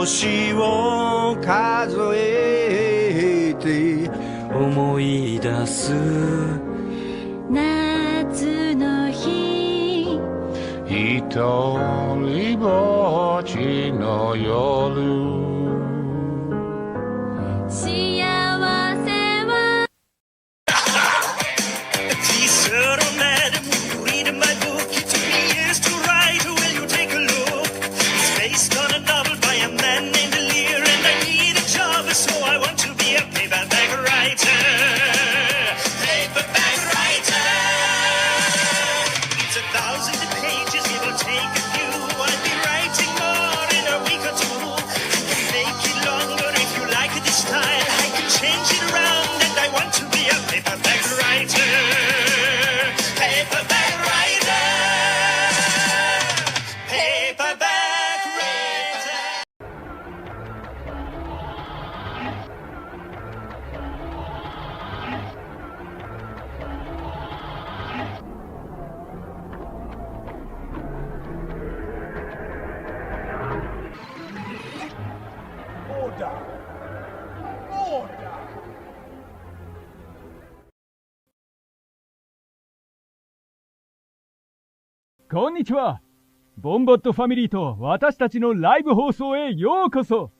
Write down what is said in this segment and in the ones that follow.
星を数えて思い出す夏の日一人ぼっちの夜幸せは Please, sir, madam, read my book. It took me years to write. Will you take a look? It's based on a novel by a man named Lear, and I need a job, so I want to be a paperback writer. Paperback writer. It's 1,000 pages, it will take a few. I'll be writing more in a week or two. I can make it longer if you like this style. I can change it around, and I want to be a paperback writer. Paperback writer. Paperback writer. Konnichiwa! こんにちは。ボンボットファミリーと私たちのライブ放送へようこそ。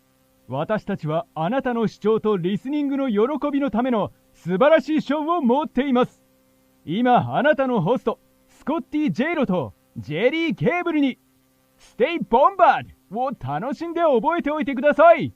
私たちはあなたの視聴とリスニングの喜びのための素晴らしいショーを持っています。今あなたのホストスコッティ・ジェイロとジェリー・ケーブルにステイ・ボンバードを楽しんで覚えておいてください。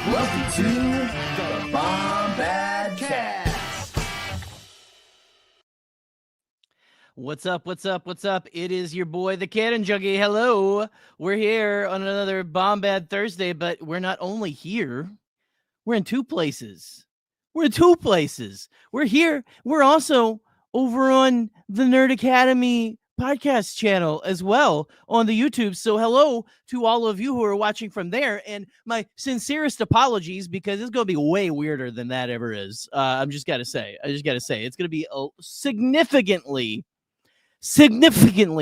Welcome to the Bombad Cast. What's up? What's up? What's up? It is your boy, the Cannon Junkie. Hello. We're here on another Bombad Thursday, but we're not only here. We're in two places. We're here. We're also over on the Nerd Academy podcast channel as well on the YouTube. So hello to all of you who are watching from there, and my sincerest apologies because it's going to be way weirder than that ever is. I just got to say it's going to be significantly,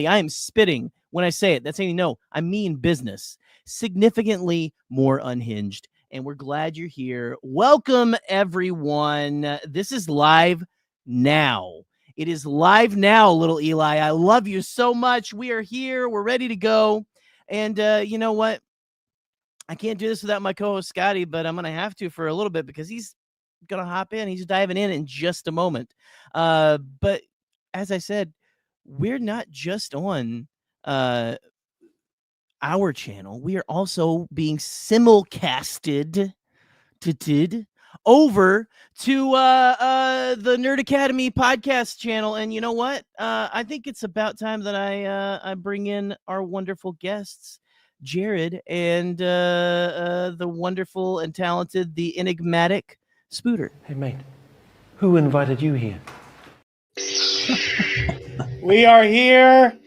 I am spitting when I say it. That's how you know I mean business. Significantly more unhinged, and we're glad you're here. Welcome everyone. This is live now. It is live now, little Eli. I love you so much. We are here. We're ready to go. And you know what? I can't do this without my co-host, Scotty, but I'm going to have to for a little bit because he's going to hop in. He's diving in just a moment. But as I said, we're not just on our channel. We are also being simulcasted over to the Nerd Academy podcast channel. And you know what? I think it's about time that I bring in our wonderful guests, Jarod and the wonderful and talented, the enigmatic Spooter. Hey, mate, who invited you here? We are here.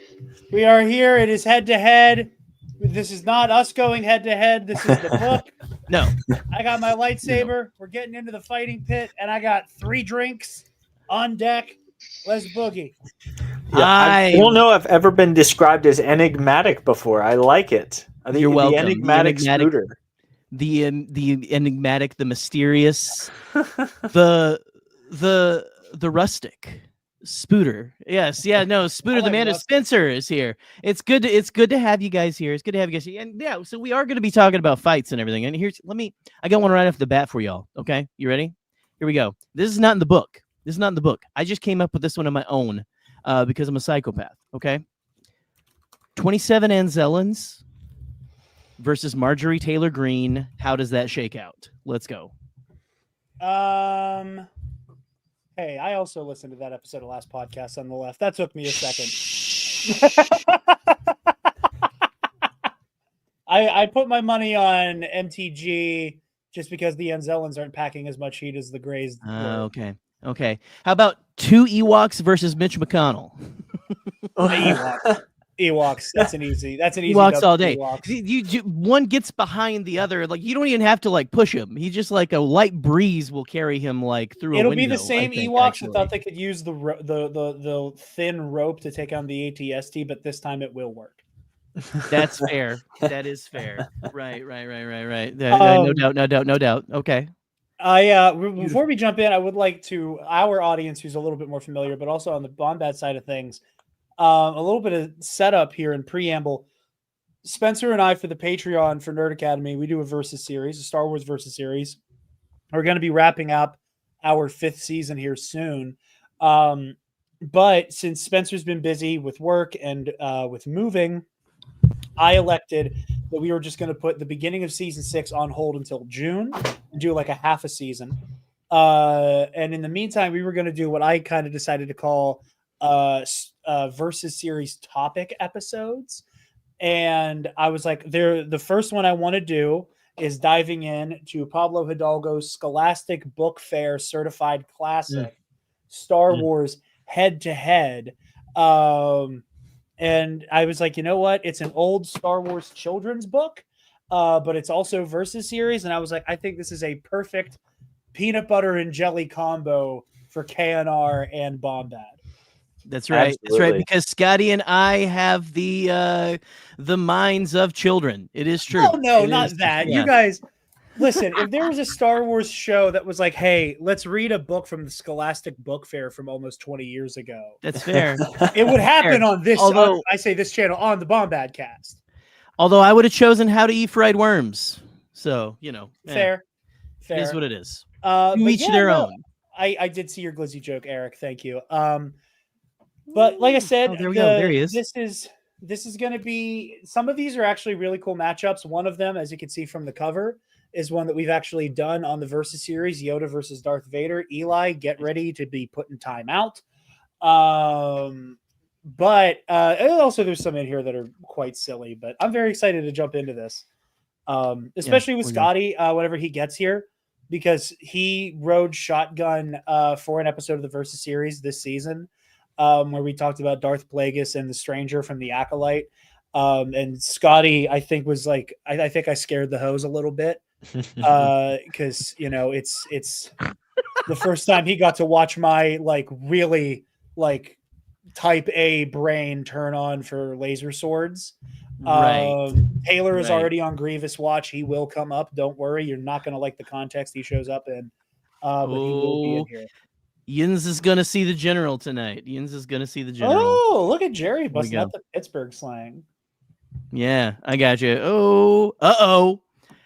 It is head-to-head. This is not us going head-to-head. This is the book. No. I got my lightsaber. We're getting into the fighting pit, and I got 3 drinks on deck. Let's boogie. Yeah, I don't know if I've ever been described as enigmatic before. I like it. I think You're welcome. The enigmatic Spooter. The enigmatic, the mysterious, the rustic. Spooter. Yes. Yeah. No. Spooter, the man of Spencer, is here. It's good to have you guys here. It's good to have you guys here. And yeah, so we are going to be talking about fights and everything. And I got one right off the bat for y'all. Okay, you ready? Here we go. This is not in the book. I just came up with this one on my own because I'm a psychopath. Okay. 27 Anzellans versus Marjorie Taylor Greene. How does that shake out? Let's go. Hey, I also listened to that episode of Last Podcast on the Left. That took me a second. I put my money on MTG just because the Anzellans aren't packing as much heat as the Greys. Okay. How about 2 Ewoks versus Mitch McConnell? Ewoks. That's an easy. Ewoks all day. Ewoks. One gets behind the other. Like, you don't even have to like push him. He just like a light breeze will carry him like through. It'll a window, be the same I think, Ewoks actually. that thought they could use the thin rope to take on the ATST, but this time it will work. That's fair. That is fair. Right. No doubt. Okay. Before we jump in, I would like to our audience who's a little bit more familiar, but also on the Bombad side of things, a little bit of setup here and preamble. Spencer and I, for the Patreon for Nerd Academy, we do a versus series, a Star Wars versus series. We're going to be wrapping up our 5th season here soon. But since Spencer's been busy with work and with moving, I elected that we were just going to put the beginning of season 6 on hold until June and do like a half a season. And in the meantime, we were going to do what I kind of decided to call versus series topic episodes. And I was like, the first one I want to do is diving in to Pablo Hidalgo's Scholastic Book Fair Certified Classic, Star Wars head to head. And I was like, you know what? It's an old Star Wars children's book, but it's also versus series. And I was like, I think this is a perfect peanut butter and jelly combo for KNR and Bombad. That's right. Absolutely. That's right. Because Scotty and I have the minds of children. It is true. Oh no, It not is, that. yeah. You guys, listen. If there was a Star Wars show that was like, "Hey, let's read a book from the Scholastic Book Fair from almost 20 years ago," That's fair. it would happen on this. Although- I say this channel on the Bombad Cast. Although I would have chosen How to Eat Fried Worms. So, Fair. It is what it is. But To each their own. I did see your glizzy joke, Eric. Thank you. But like I said, there we go. There he is. This is going to be, some of these are actually really cool matchups. One of them, as you can see from the cover, is one that we've actually done on the Versus series, Yoda versus Darth Vader. Eli, get ready to be put in timeout. But also there's some in here that are quite silly, but I'm very excited to jump into this. Especially with Scotty, whenever he gets here, because he rode shotgun for an episode of the Versus series this season. Where we talked about Darth Plagueis and the Stranger from the Acolyte. And Scotty, I think, was like, I think I scared the hose a little bit. Because, it's the first time he got to watch my, like, really, like, type A brain turn on for laser swords. Right. Taylor is already on Grievous watch. He will come up. Don't worry. You're not going to like the context he shows up in. But he will be in here. Yins is going to see the general tonight. Oh, look at Gerry busting out the Pittsburgh slang. Yeah, I got you. Oh, uh-oh.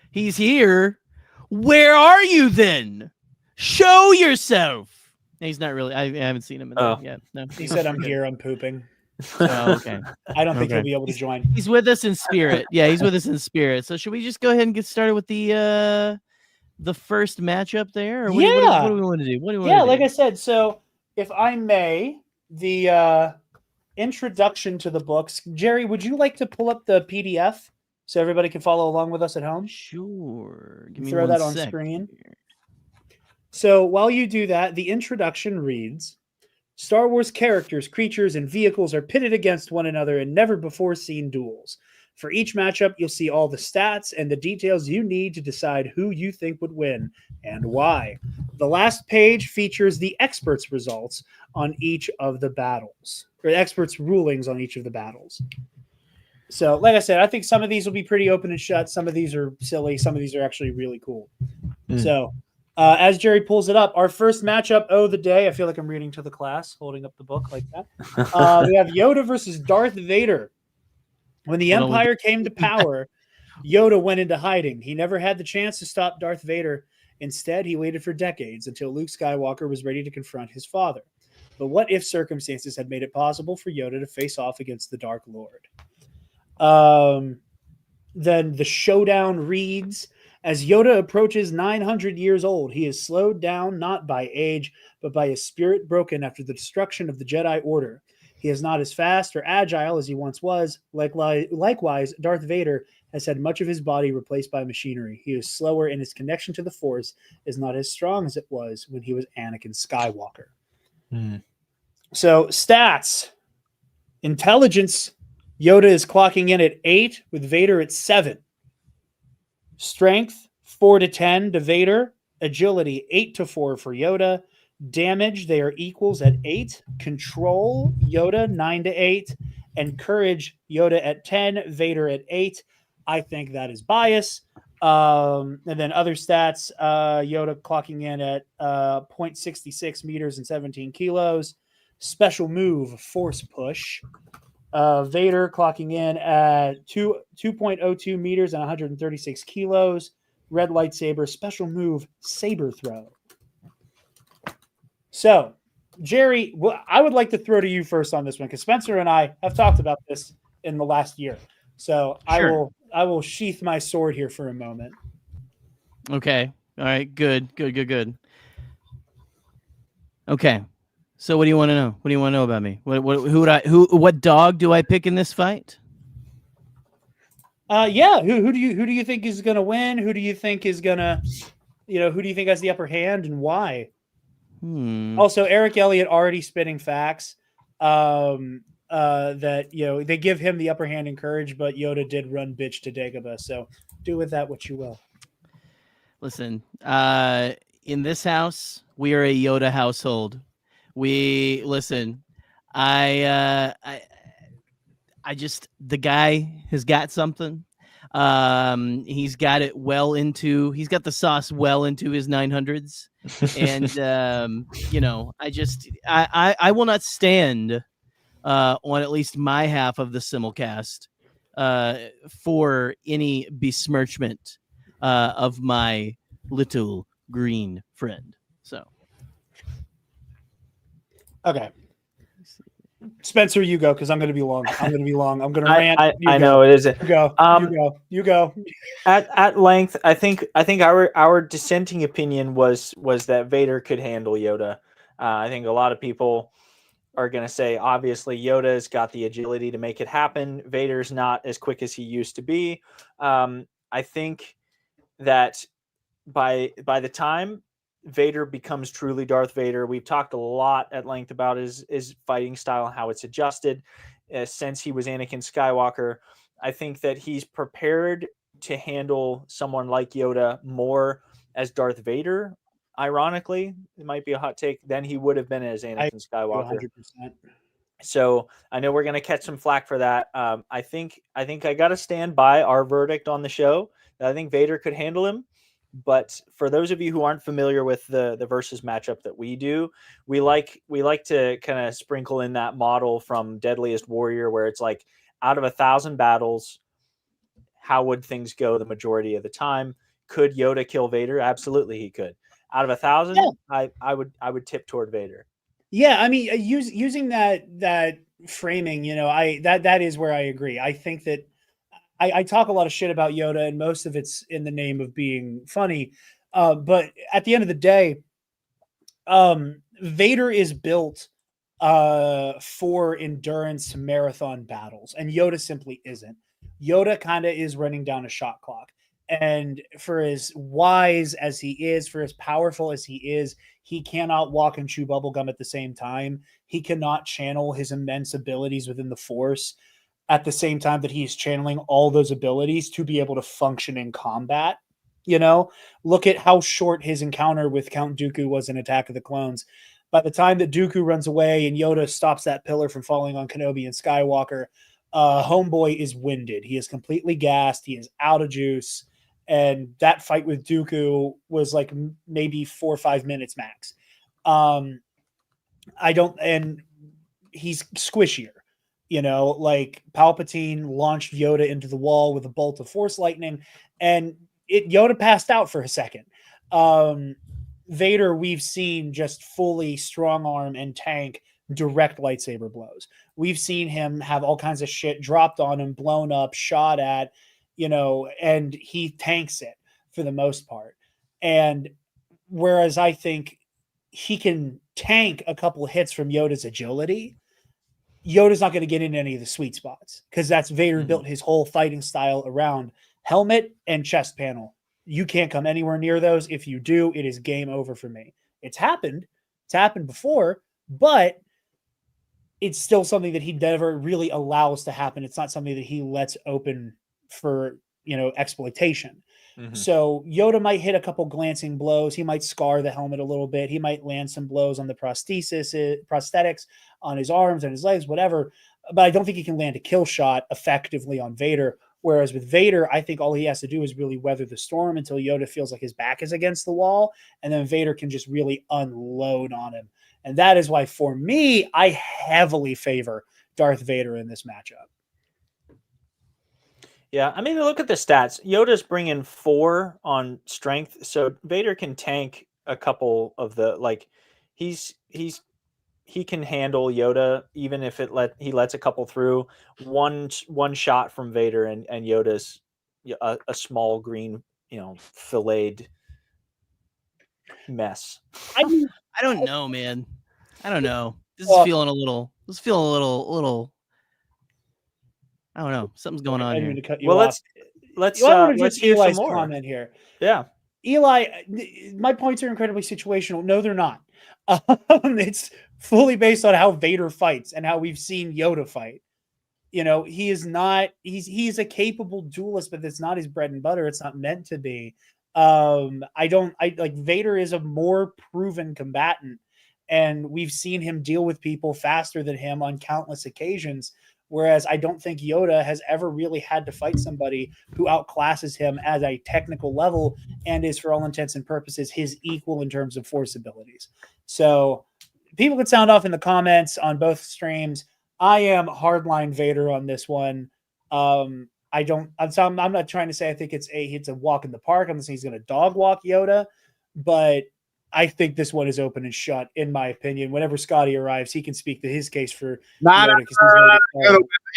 He's here. Where are you then? Show yourself. He's not really. I haven't seen him in there yet. No. He said, I'm here. I'm pooping. Oh, okay. I don't think he'll be able to join. He's with us in spirit. Yeah, he's with us in spirit. So should we just go ahead and get started with the first matchup there? Or what do we want to do? Like I said, so if I may, the introduction to the books. Gerry, would you like to pull up the PDF so everybody can follow along with us at home? Sure. Give me Throw that on sec screen. here. So while you do that, the introduction reads, Star Wars characters, creatures, and vehicles are pitted against one another in never-before-seen duels. For each matchup, you'll see all the stats and the details you need to decide who you think would win and why. The last page features the experts' results on each of the battles, or experts' rulings on each of the battles. So, like I said, I think some of these will be pretty open and shut. Some of these are silly. Some of these are actually really cool. So, as Gerry pulls it up, our first matchup of the day, I feel like I'm reading to the class, holding up the book like that. We have Yoda versus Darth Vader. When the Empire came to power, Yoda went into hiding. He never had the chance to stop Darth Vader. Instead, he waited for decades until Luke Skywalker was ready to confront his father. But what if circumstances had made it possible for Yoda to face off against the Dark Lord? Then the showdown reads, as Yoda approaches 900 years old, he is slowed down not by age, but by a spirit broken after the destruction of the Jedi Order. He is not as fast or agile as he once was. Likewise, Darth Vader has had much of his body replaced by machinery. He is slower, and his connection to the Force is not as strong as it was when he was Anakin Skywalker. So, stats. Intelligence, Yoda is clocking in at 8 with Vader at 7. Strength, 4 to 10 to Vader. Agility, 8 to 4 for Yoda. Damage, they are equals at 8. Control, Yoda, 9 to 8. And courage, Yoda at 10, Vader at 8. I think that is bias. And then other stats, Yoda clocking in at 0.66 meters and 17 kilos. Special move, force push. Vader clocking in at 2.02 meters and 136 kilos. Red lightsaber, special move, saber throw. So, Gerry, I would like to throw to you first on this one because Spencer and I have talked about this in the last year. So Sure. I will sheath my sword here for a moment. Okay. All right. Good. Okay. So what do you want to know? What do you want to know about me? What dog do I pick in this fight? Yeah. Who do you think is going to win? Who do you think is going to, who do you think has the upper hand and why? Also, Eric Elliott already spitting facts that, they give him the upper hand in courage, but Yoda did run bitch to Dagobah. So do with that what you will. Listen, in this house, we are a Yoda household. We listen. I just, the guy has got something. He's got it he's got the sauce well into his 900s. And, I will not stand on at least my half of the simulcast for any besmirchment of my little green friend. So. Okay. Spencer, you go because I'm going to be long. I'm going to rant. I know it is. You go. At length, I think our dissenting opinion was that Vader could handle Yoda. I think a lot of people are going to say, obviously, Yoda's got the agility to make it happen. Vader's not as quick as he used to be. I think that by the time Vader becomes truly Darth Vader, we've talked a lot at length about his fighting style and how it's adjusted since he was Anakin Skywalker. I think that he's prepared to handle someone like Yoda more as Darth Vader. Ironically, it might be a hot take, than he would have been as Anakin Skywalker. 100%. So I know we're going to catch some flack for that. I think I got to stand by our verdict on the show. I think Vader could handle him. But for those of you who aren't familiar with the versus matchup that we do, we like to kind of sprinkle in that model from Deadliest Warrior, where it's like, out of 1,000 battles, how would things go the majority of the time? Could Yoda kill Vader? Absolutely, he could. Out of 1,000, yeah. I would tip toward Vader. Yeah, I mean, using that framing, that is where I agree. I think that I talk a lot of shit about Yoda, and most of it's in the name of being funny. But at the end of the day, Vader is built for endurance marathon battles, and Yoda simply isn't. Yoda kind of is running down a shot clock. And for as wise as he is, for as powerful as he is, he cannot walk and chew bubblegum at the same time. He cannot channel his immense abilities within the Force at the same time that he's channeling all those abilities to be able to function in combat. Look at how short his encounter with Count Dooku was in Attack of the Clones. By the time that Dooku runs away and Yoda stops that pillar from falling on Kenobi and Skywalker, Homeboy is winded. He is completely gassed. He is out of juice. And that fight with Dooku was like maybe 4 or 5 minutes max. And he's squishier. Like Palpatine launched Yoda into the wall with a bolt of Force lightning, and Yoda passed out for a second. Vader, we've seen just fully strong arm and tank direct lightsaber blows. We've seen him have all kinds of shit dropped on him, blown up, shot at, and he tanks it for the most part. And whereas I think he can tank a couple hits from Yoda's agility, Yoda's not going to get into any of the sweet spots because that's Vader built his whole fighting style around helmet and chest panel. You can't come anywhere near those. If you do, it is game over for me. It's happened. It's happened before, but it's still something that he never really allows to happen. It's not something that he lets open for, exploitation. So Yoda might hit a couple glancing blows. He might scar the helmet a little bit. He might land some blows on the prosthetics on his arms and his legs, whatever. But I don't think he can land a kill shot effectively on Vader. Whereas with Vader, I think all he has to do is really weather the storm until Yoda feels like his back is against the wall. And then Vader can just really unload on him. And that is why, for me, I heavily favor Darth Vader in this matchup. Yeah, I mean, look at the stats. Yoda's bringing 4 on strength, so Vader can tank a couple of the he can handle Yoda even if he lets a couple through. One shot from Vader and Yoda's a small green, filleted mess. I don't know, man. I don't know. This is feeling a little. I don't know. Something's going on here. Well, let's hear Eli's some more. comment here. Yeah, Eli, my points are incredibly situational. No, they're not. It's fully based on how Vader fights and how we've seen Yoda fight. He is not. He's a capable duelist, but that's not his bread and butter. It's not meant to be. Vader is a more proven combatant, and we've seen him deal with people faster than him on countless occasions. Whereas I don't think Yoda has ever really had to fight somebody who outclasses him at a technical level and is, for all intents and purposes, his equal in terms of force abilities. So people can sound off in the comments on both streams. I am hardline Vader on this one. I'm not trying to say I think it's a walk in the park. I'm not saying he's going to dog walk Yoda, but I think this one is open and shut, in my opinion. Whenever Scotty arrives, he can speak to his case for Yoda.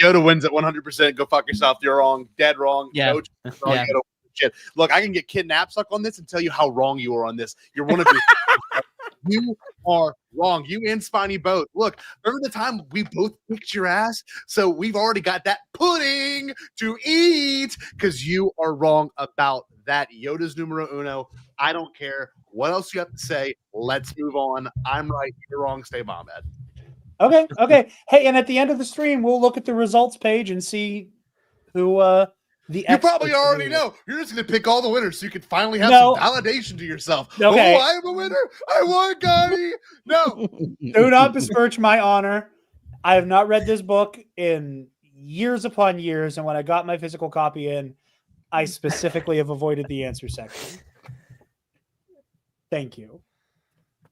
Yoda wins at 100%. Go fuck yourself. You're wrong. Dead wrong. Yeah. Yoda, shit. Look, I can get kidnapped suck on this and tell you how wrong you are on this. You're one of you are wrong. You and Spiny both. Look, remember the time we both kicked your ass? So we've already got that pudding to eat because you are wrong about that. Yoda's numero uno. I don't care what else you have to say. Let's move on. I'm right. You're wrong. Stay Bombad. Okay. Hey, and at the end of the stream, we'll look at the results page and see who you probably already know. You're just going to pick all the winners so you can finally have some validation to yourself. Okay. Oh, I am a winner. I won, Gotti. No. Do not besmirch my honor. I have not read this book in years upon years, and when I got my physical copy in, I specifically have avoided the answer section. Thank you.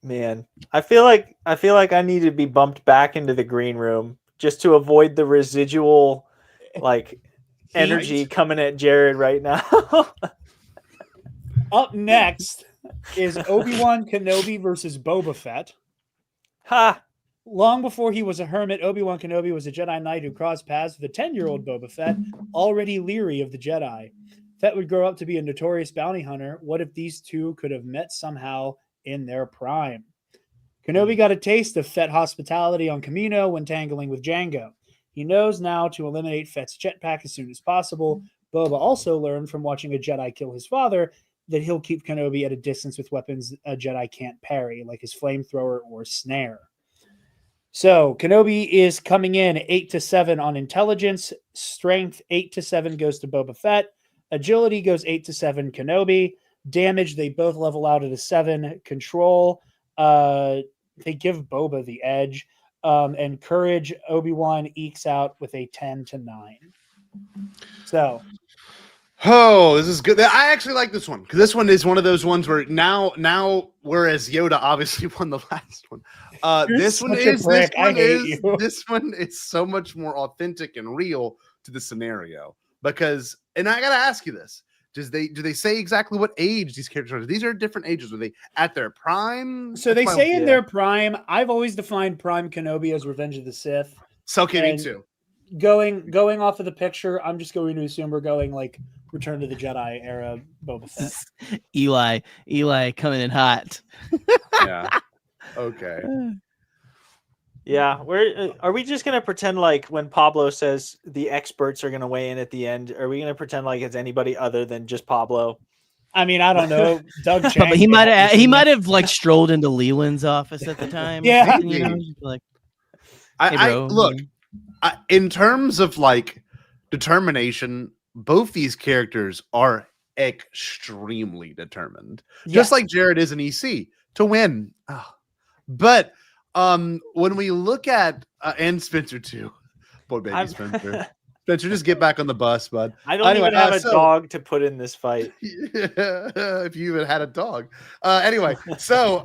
Man, I feel like I need to be bumped back into the green room just to avoid the residual energy coming at Jarod right now. Up next is Obi-Wan Kenobi versus Boba Fett. Ha! Long before he was a hermit, Obi-Wan Kenobi was a Jedi Knight who crossed paths with a 10-year-old Boba Fett, already leery of the Jedi. Fett would grow up to be a notorious bounty hunter. What if these two could have met somehow in their prime? Kenobi got a taste of Fett hospitality on Kamino when tangling with Jango. He knows now to eliminate Fett's jetpack as soon as possible. Boba also learned from watching a Jedi kill his father that he'll keep Kenobi at a distance with weapons a Jedi can't parry, like his flamethrower or snare. So Kenobi is coming in 8-7 on intelligence. Strength 8-7 goes to Boba Fett. Agility goes 8-7 Kenobi. Damage, they both level out at a 7. Control, they give Boba the edge. And courage, Obi-Wan ekes out with a 10-9. So, this is good. I actually like this one because this one is one of those ones where now, whereas Yoda obviously won the last one, this one is so much more authentic and real to the scenario because, and I gotta ask you this: do they say exactly what age these characters are? These are different ages. Are they at their prime? So they say in their prime. I've always defined Prime Kenobi as Revenge of the Sith. So okay, me And too. Going off of the picture, I'm just going to assume we're going like Return to the Jedi era Boba Fett. Eli coming in hot. Yeah. Okay. Yeah, are we just gonna pretend like when Pablo says the experts are gonna weigh in at the end? Are we gonna pretend like it's anybody other than just Pablo? I mean, I don't know. Doug Chang. But he might have like strolled into Leland's office at the time. Yeah. You know, like, I bro, look, in terms of like determination, both these characters are extremely determined, just like Jarod is in EC to win. But when we look at and Spencer too, poor baby Spencer. Spencer, just get back on the bus, bud. I don't even have a dog to put in this fight. If you even had a dog. Anyway, so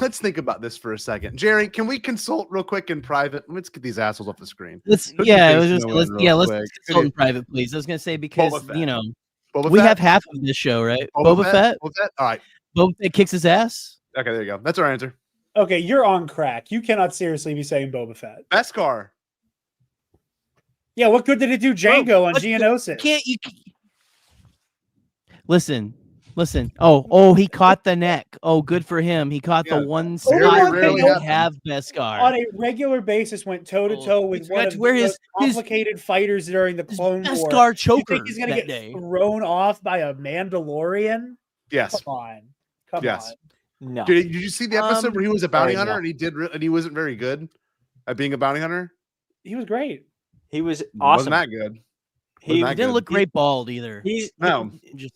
let's think about this for a second. Jerry, can we consult real quick in private? Let's get these assholes off the screen. Let's consult in private, please. I was gonna say because we have half of this show, right? Boba Fett. All right. Boba Fett kicks his ass. Okay, there you go. That's our answer. Okay, you're on crack. You cannot seriously be saying Boba Fett. Beskar. Yeah, what good did it do Django on Geonosis? Listen. Oh, he caught the neck. Oh, good for him. He caught the one spot where they don't have Beskar. On a regular basis, went toe to toe with one of the most complicated fighters during the Clone War. Beskar choker. You think he's going to get thrown off by a Mandalorian? Yes. Come on. No. Did you see the episode where he was a bounty hunter and he wasn't very good at being a bounty hunter? He was great. He was awesome. Wasn't that good? He didn't look great bald either.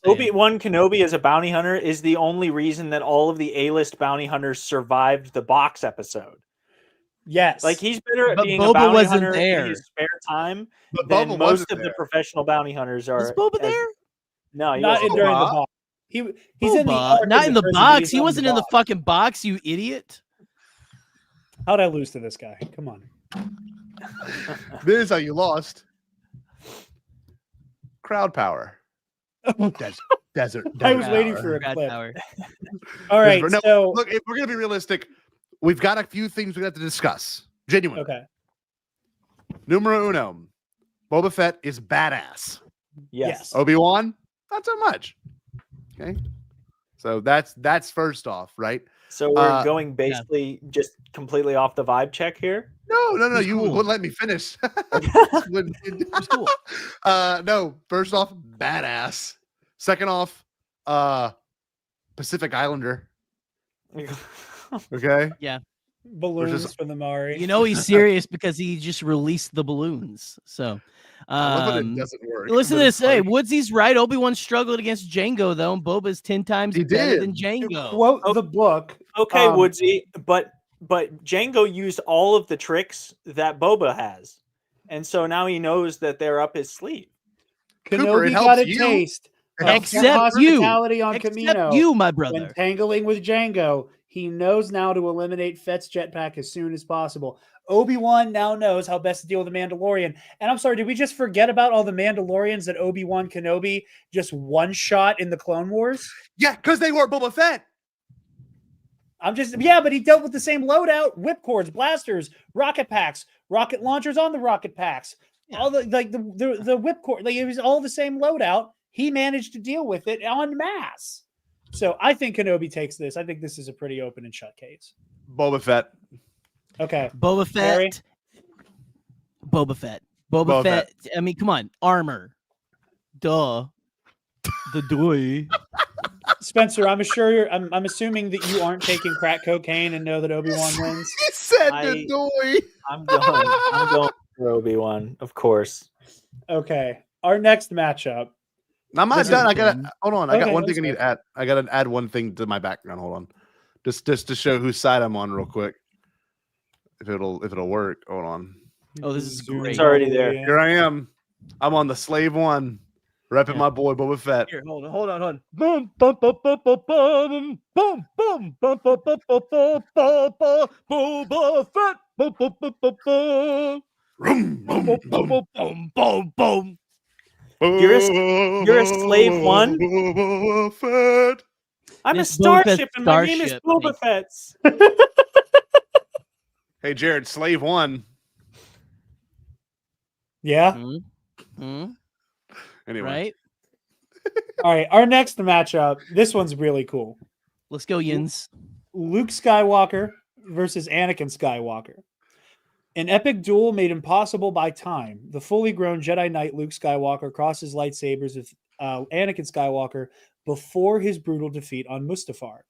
Obi-Wan Kenobi as a bounty hunter is the only reason that all of the A-list bounty hunters survived the box episode. Yes. Like he's better at being Boba a bounty wasn't hunter there. in his spare time But than Boba most wasn't of the there. professional bounty hunters are. Was Boba there? No, he not wasn't. during the box. He's in the arc not in the prison, box. he's He on wasn't in the fucking box, you idiot. How'd I lose to this guy? Come on. This is how you lost. Crowd power. Desert. I was waiting for a Crowd clip. power. All right, No, so look, if we're gonna be realistic, we've got a few things we have to discuss. Genuinely. okay. Numero uno. Boba Fett is badass. Yes. Obi-Wan, not so much. Okay. So that's first off, right? So we're going basically just completely off the vibe check here. No. You cool. wouldn't let me finish. Cool. No. First off, badass. Second off, Pacific Islander. Okay. Yeah. Balloons for the Mari. You know he's serious because he just released the balloons. So I love that it doesn't work. listen but to it's this. Hey, funny. Woodsy's right. Obi-Wan struggled against Django, though, and Boba's 10 times He better did. than Django. Quote the book. Okay, Woodsy, but Django used all of the tricks that Boba has, and so now he knows that they're up his sleeve. Cooper, it Kenobi got helps a you. taste. Except hospitality on Except Camino. you, my When brother. tangling with Django, he knows now to eliminate Fett's jetpack as soon as possible. Obi-Wan now knows how best to deal with the Mandalorian. And I'm sorry, did we just forget about all the Mandalorians that Obi-Wan Kenobi just one-shot in the Clone Wars? Yeah, because they were Boba Fett. But he dealt with the same loadout: whipcords, blasters, rocket packs, rocket launchers on the rocket packs. All the whipcord, it was all the same loadout. He managed to deal with it en masse. So I think Kenobi takes this. I think this is a pretty open and shut case. Boba Fett. Okay. Boba Fett. Gerry? Boba Fett. I mean, come on. Armor. Duh. The doy. Spencer, I'm assuming that you aren't taking crack cocaine and know that Obi-Wan wins. He said the doy. I'm going for Obi-Wan, of course. Okay. Our next matchup. I'm not done. I got Okay, one thing I need to add. I got to add one thing to my background. Hold on. Just to show whose side I'm on real quick. If it'll work. Hold on. Oh, this is great. It's already there. Here I am. I'm on the slave one. Repping my boy Boba Fett. Here, hold on. Boom, boom, boom, boom, boom, boom, boom, boom, boom, boom, boom, boom, boom, boom, boom, Boba Fett, boom, boom, boom, boom, boom, Boom, boom, boom, boom, boom, boom, boom. You're a slave one? Fett. I'm a It's Boba Fett's starship, and my name is starship. Boba Fett. Hey, Jared, slave one. Yeah. Anyway, Right? All right. Our next matchup. This one's really cool. Let's go, Yins. Luke Skywalker versus Anakin Skywalker. An epic duel made impossible by time. The fully grown Jedi Knight Luke Skywalker crosses lightsabers with Anakin Skywalker before his brutal defeat on Mustafar.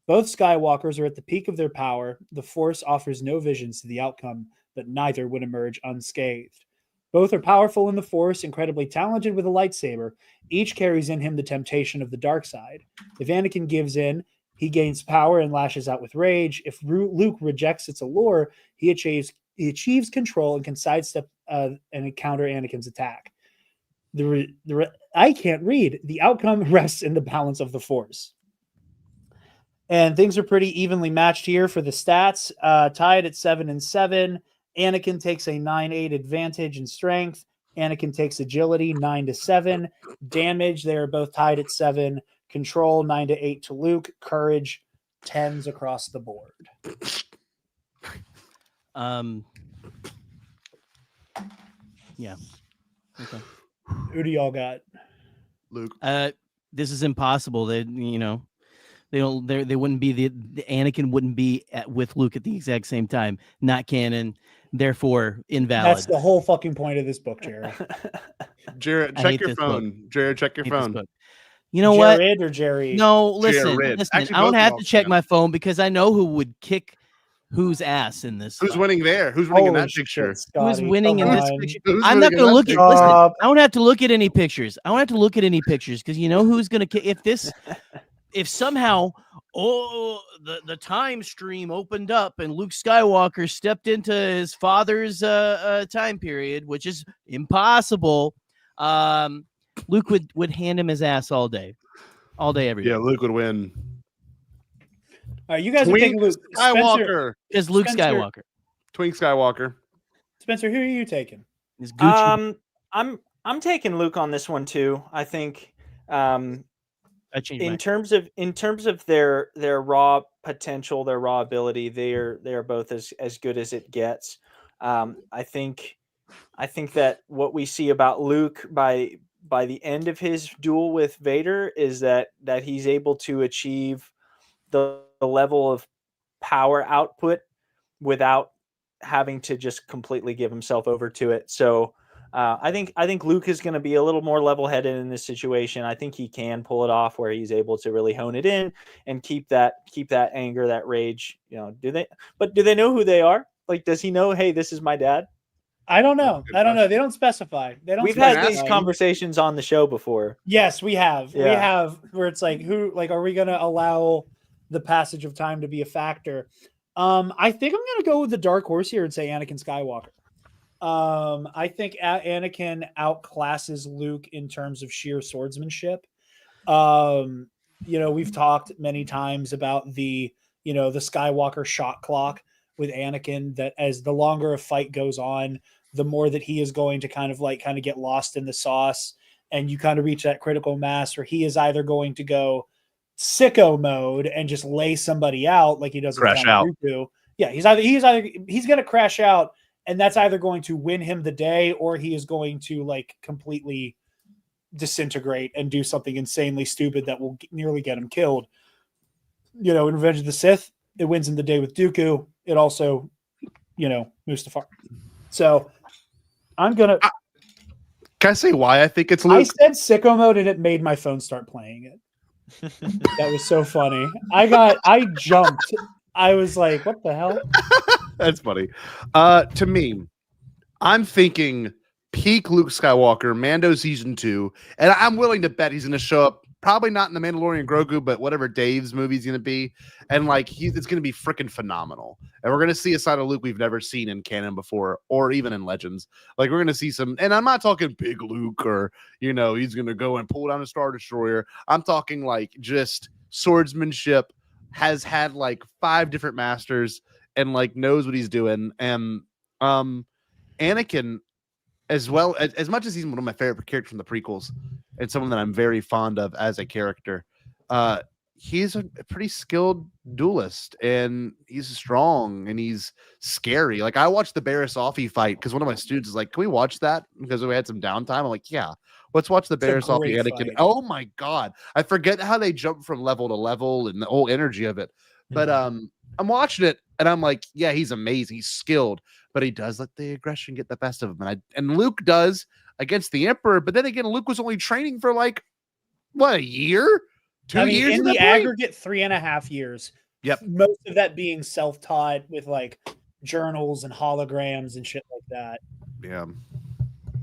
Both Skywalkers are at the peak of their power. The Force offers no visions to the outcome, but neither would emerge unscathed. Both are powerful in the Force, incredibly talented with a lightsaber. Each carries in him the temptation of the dark side. If Anakin gives in, he gains power and lashes out with rage. If Luke rejects its allure, he achieves control and can sidestep and counter Anakin's attack. I can't read. The outcome rests in the balance of the Force. And things are pretty evenly matched here for the stats. Tied at 7-7. Anakin takes a 9-8 advantage in strength. Anakin takes agility 9-7. Damage, they are both tied at 7. Control 9-8 to Luke. Courage 10s across the board. Yeah. Okay. Who do y'all got? Luke. This is impossible. They wouldn't be the Anakin wouldn't be with Luke at the exact same time. Not canon, therefore invalid. That's the whole fucking point of this book, Jerry. Jared, check your phone. Jared, check your phone. You know what? Jared or Jerry? No, listen. Jared. Listen, Actually, I don't both have of to y'all check my phone because I know who would kick whose ass in this. Who's fight. winning there? Who's winning in Holy that picture? shit, Who's Scotty, winning in come this on. picture? Who's I'm not winning going to in look that at. picture? Listen, Stop. I don't have to look at any pictures. I don't have to look at any pictures because you know who's going to kick. If somehow, the time stream opened up and Luke Skywalker stepped into his father's time period, which is impossible, Luke would hand him his ass all day, every day. Yeah, Luke would win. All right, you guys are Twink taking Luke Skywalker. Is Luke Spencer. Skywalker? Twink Skywalker. Spencer, who are you taking? Is Gucci? I'm taking Luke on this one too. I think I changed in my. terms of their raw potential, their raw ability, they are both as good as it gets. I think that what we see about Luke by the end of his duel with Vader is that he's able to achieve the level of power output without having to just completely give himself over to it. So I think Luke is going to be a little more level-headed in this situation. I think he can pull it off where he's able to really hone it in and keep that anger, that rage. Do they know who they are? Like, does he know, hey, this is my dad? I don't know. They don't specify. We've had these conversations on the show before. Yes, we have. Yeah. We have where it's like, are we going to allow the passage of time to be a factor? I think I'm going to go with the dark horse here and say Anakin Skywalker. I think Anakin outclasses Luke in terms of sheer swordsmanship. We've talked many times about the Skywalker shot clock with Anakin, that as the longer a fight goes on, the more that he is going to kind of get lost in the sauce, and you kind of reach that critical mass where he is either going to go sicko mode and just lay somebody out like he does Crash out. Yeah, he's going to crash out, and that's either going to win him the day, or he is going to like completely disintegrate and do something insanely stupid that will nearly get him killed. In Revenge of the Sith, it wins him the day with Dooku. It also, Mustafar. So I'm gonna. Can I say why I think it's Luke? I said sicko mode, and it made my phone start playing it. That was so funny. I jumped. I was like, what the hell? That's funny. To me, I'm thinking peak Luke Skywalker, Mando season 2, and I'm willing to bet he's going to show up. Probably not in the Mandalorian Grogu, but whatever Dave's movie's going to be, and like it's going to be freaking phenomenal. And we're going to see a side of Luke we've never seen in canon before, or even in Legends. Like we're going to see some, and I'm not talking big Luke or he's going to go and pull down a Star Destroyer. I'm talking like just swordsmanship. Has had like 5 different masters and like knows what he's doing. And Anakin, as well as much as he's one of my favorite characters from the prequels, and someone that I'm very fond of as a character. He's a pretty skilled duelist, and he's strong, and he's scary. Like I watched the Barasafi fight because one of my students is like, "Can we watch that?" Because we had some downtime. I'm like, "Yeah, let's watch the Barasafi Anakin." fight. Oh my god, I forget how they jump from level to level and the whole energy of it. But I'm watching it, and I'm like, "Yeah, he's amazing. He's skilled, but he does let the aggression get the best of him." And Luke does against the Emperor, but then again, Luke was only training for like what, a year? 2 years in at the that point? aggregate, 3.5 years. Yep. Most of that being self-taught with like journals and holograms and shit like that. Yeah.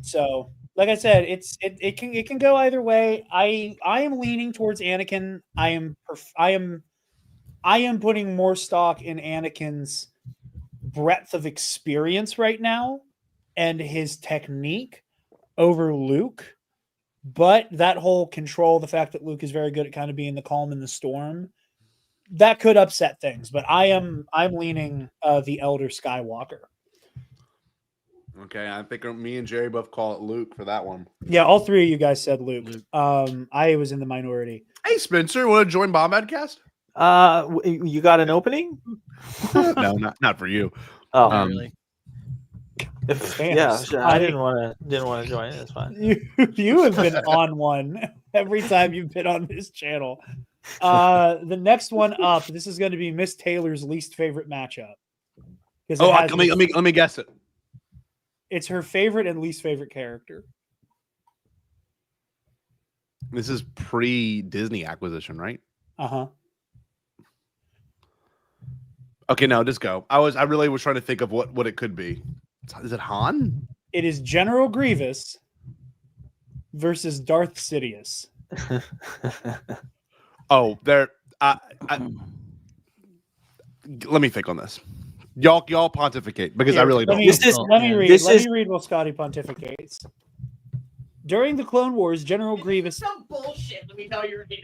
So, like I said, it can go either way. I am leaning towards Anakin. I am putting more stock in Anakin's breadth of experience right now and his technique over Luke. But that whole control, the fact that Luke is very good at kind of being the calm in the storm, that could upset things. But I'm leaning the Elder Skywalker. Okay, I think me and Gerry both call it Luke for that one. Yeah, all three of you guys said Luke. I was in the minority. Hey, Spencer, want to join Bombadcast? You got an opening? No, not for you. Oh, Not really. Yeah, sure. I didn't want to join it. It's fine. You have been on one every time you've been on this channel. The next one up, this is going to be Miss Taylor's least favorite matchup. Oh, let me guess it. It's her favorite and least favorite character. This is pre-Disney acquisition, right? Uh-huh. Okay, no, just go. I really was trying to think of what it could be. Is it Han? It is General Grievous versus Darth Sidious. Oh, there. Let me think on this. Y'all pontificate because I really don't. Let me read while Scotty pontificates. During the Clone Wars, General Grievous. Some bullshit. Let me tell you right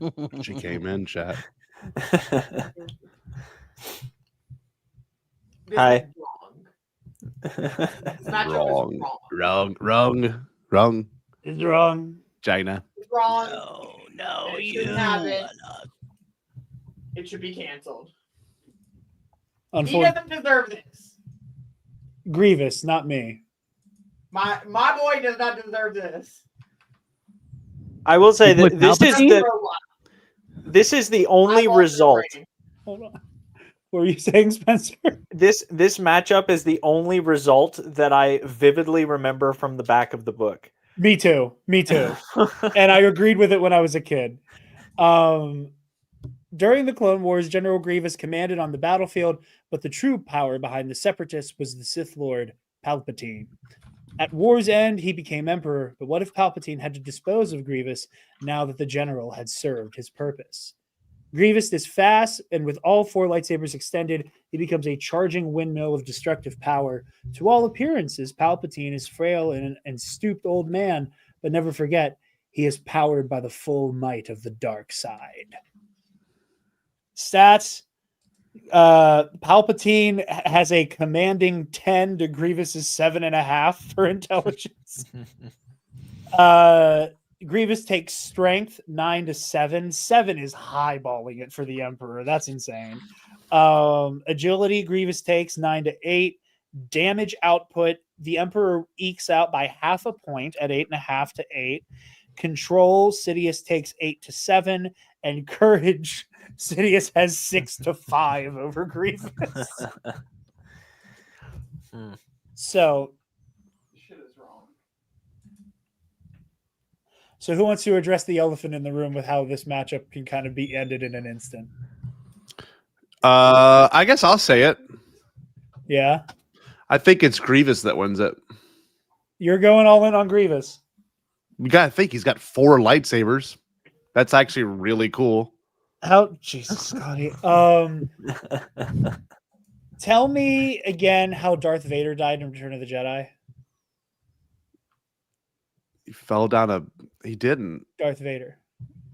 now. She came in, chat. Hi. Wrong. It's wrong. China. It's wrong. No, it you. shouldn't have it. It should be canceled. He Unfortunately, doesn't deserve this. Grievous, not me. My boy does not deserve this. I will say that Palpatine? this is the only result. Hold on. What were you saying, Spencer? This matchup is the only result that I vividly remember from the back of the book. Me too. And I agreed with it when I was a kid. During the Clone Wars, General Grievous commanded on the battlefield, but the true power behind the Separatists was the Sith Lord Palpatine. At war's end, he became Emperor, but what if Palpatine had to dispose of Grievous now that the General had served his purpose? Grievous is fast, and with all 4 lightsabers extended, he becomes a charging windmill of destructive power. To all appearances, Palpatine is frail and stooped old man, but never forget, he is powered by the full might of the dark side. Stats. Palpatine has a commanding 10 to Grievous's 7.5 for intelligence. Grievous takes strength 9 to 7. 7 is highballing it for the Emperor. That's insane. Agility, Grievous takes 9 to 8. Damage output, the Emperor ekes out by 0.5 point at 8.5 to 8. Control, Sidious takes 8 to 7. And courage, Sidious has 6 to 5 over Grievous. So who wants to address the elephant in the room with how this matchup can kind of be ended in an instant? I guess I'll say it. Yeah. I think it's Grievous that wins it. You're going all in on Grievous. You gotta think he's got 4 lightsabers. That's actually really cool. How Jesus, Scotty. Tell me again how Darth Vader died in Return of the Jedi. He fell down he didn't. Darth Vader.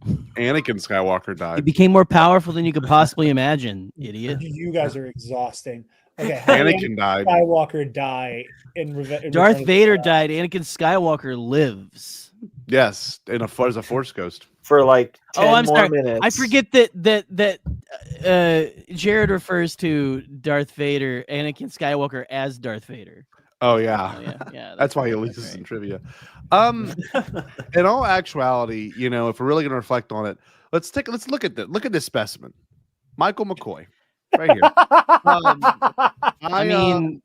Anakin Skywalker He died. became more powerful than you could possibly imagine, idiot. You guys are exhausting. Okay, how did Anakin died. Skywalker die in Return Darth of the Vader Jedi? died. Anakin Skywalker lives. Yes, as a Force ghost. For like 10 I'm more sorry. minutes. I forget that Jarod refers to Darth Vader, Anakin Skywalker, as Darth Vader. Oh yeah, Oh, yeah. that's why he right, loses in trivia. In all actuality, if we're really gonna reflect on it, let's look at this. Look at this specimen, Michael McCoy, right here. I mean,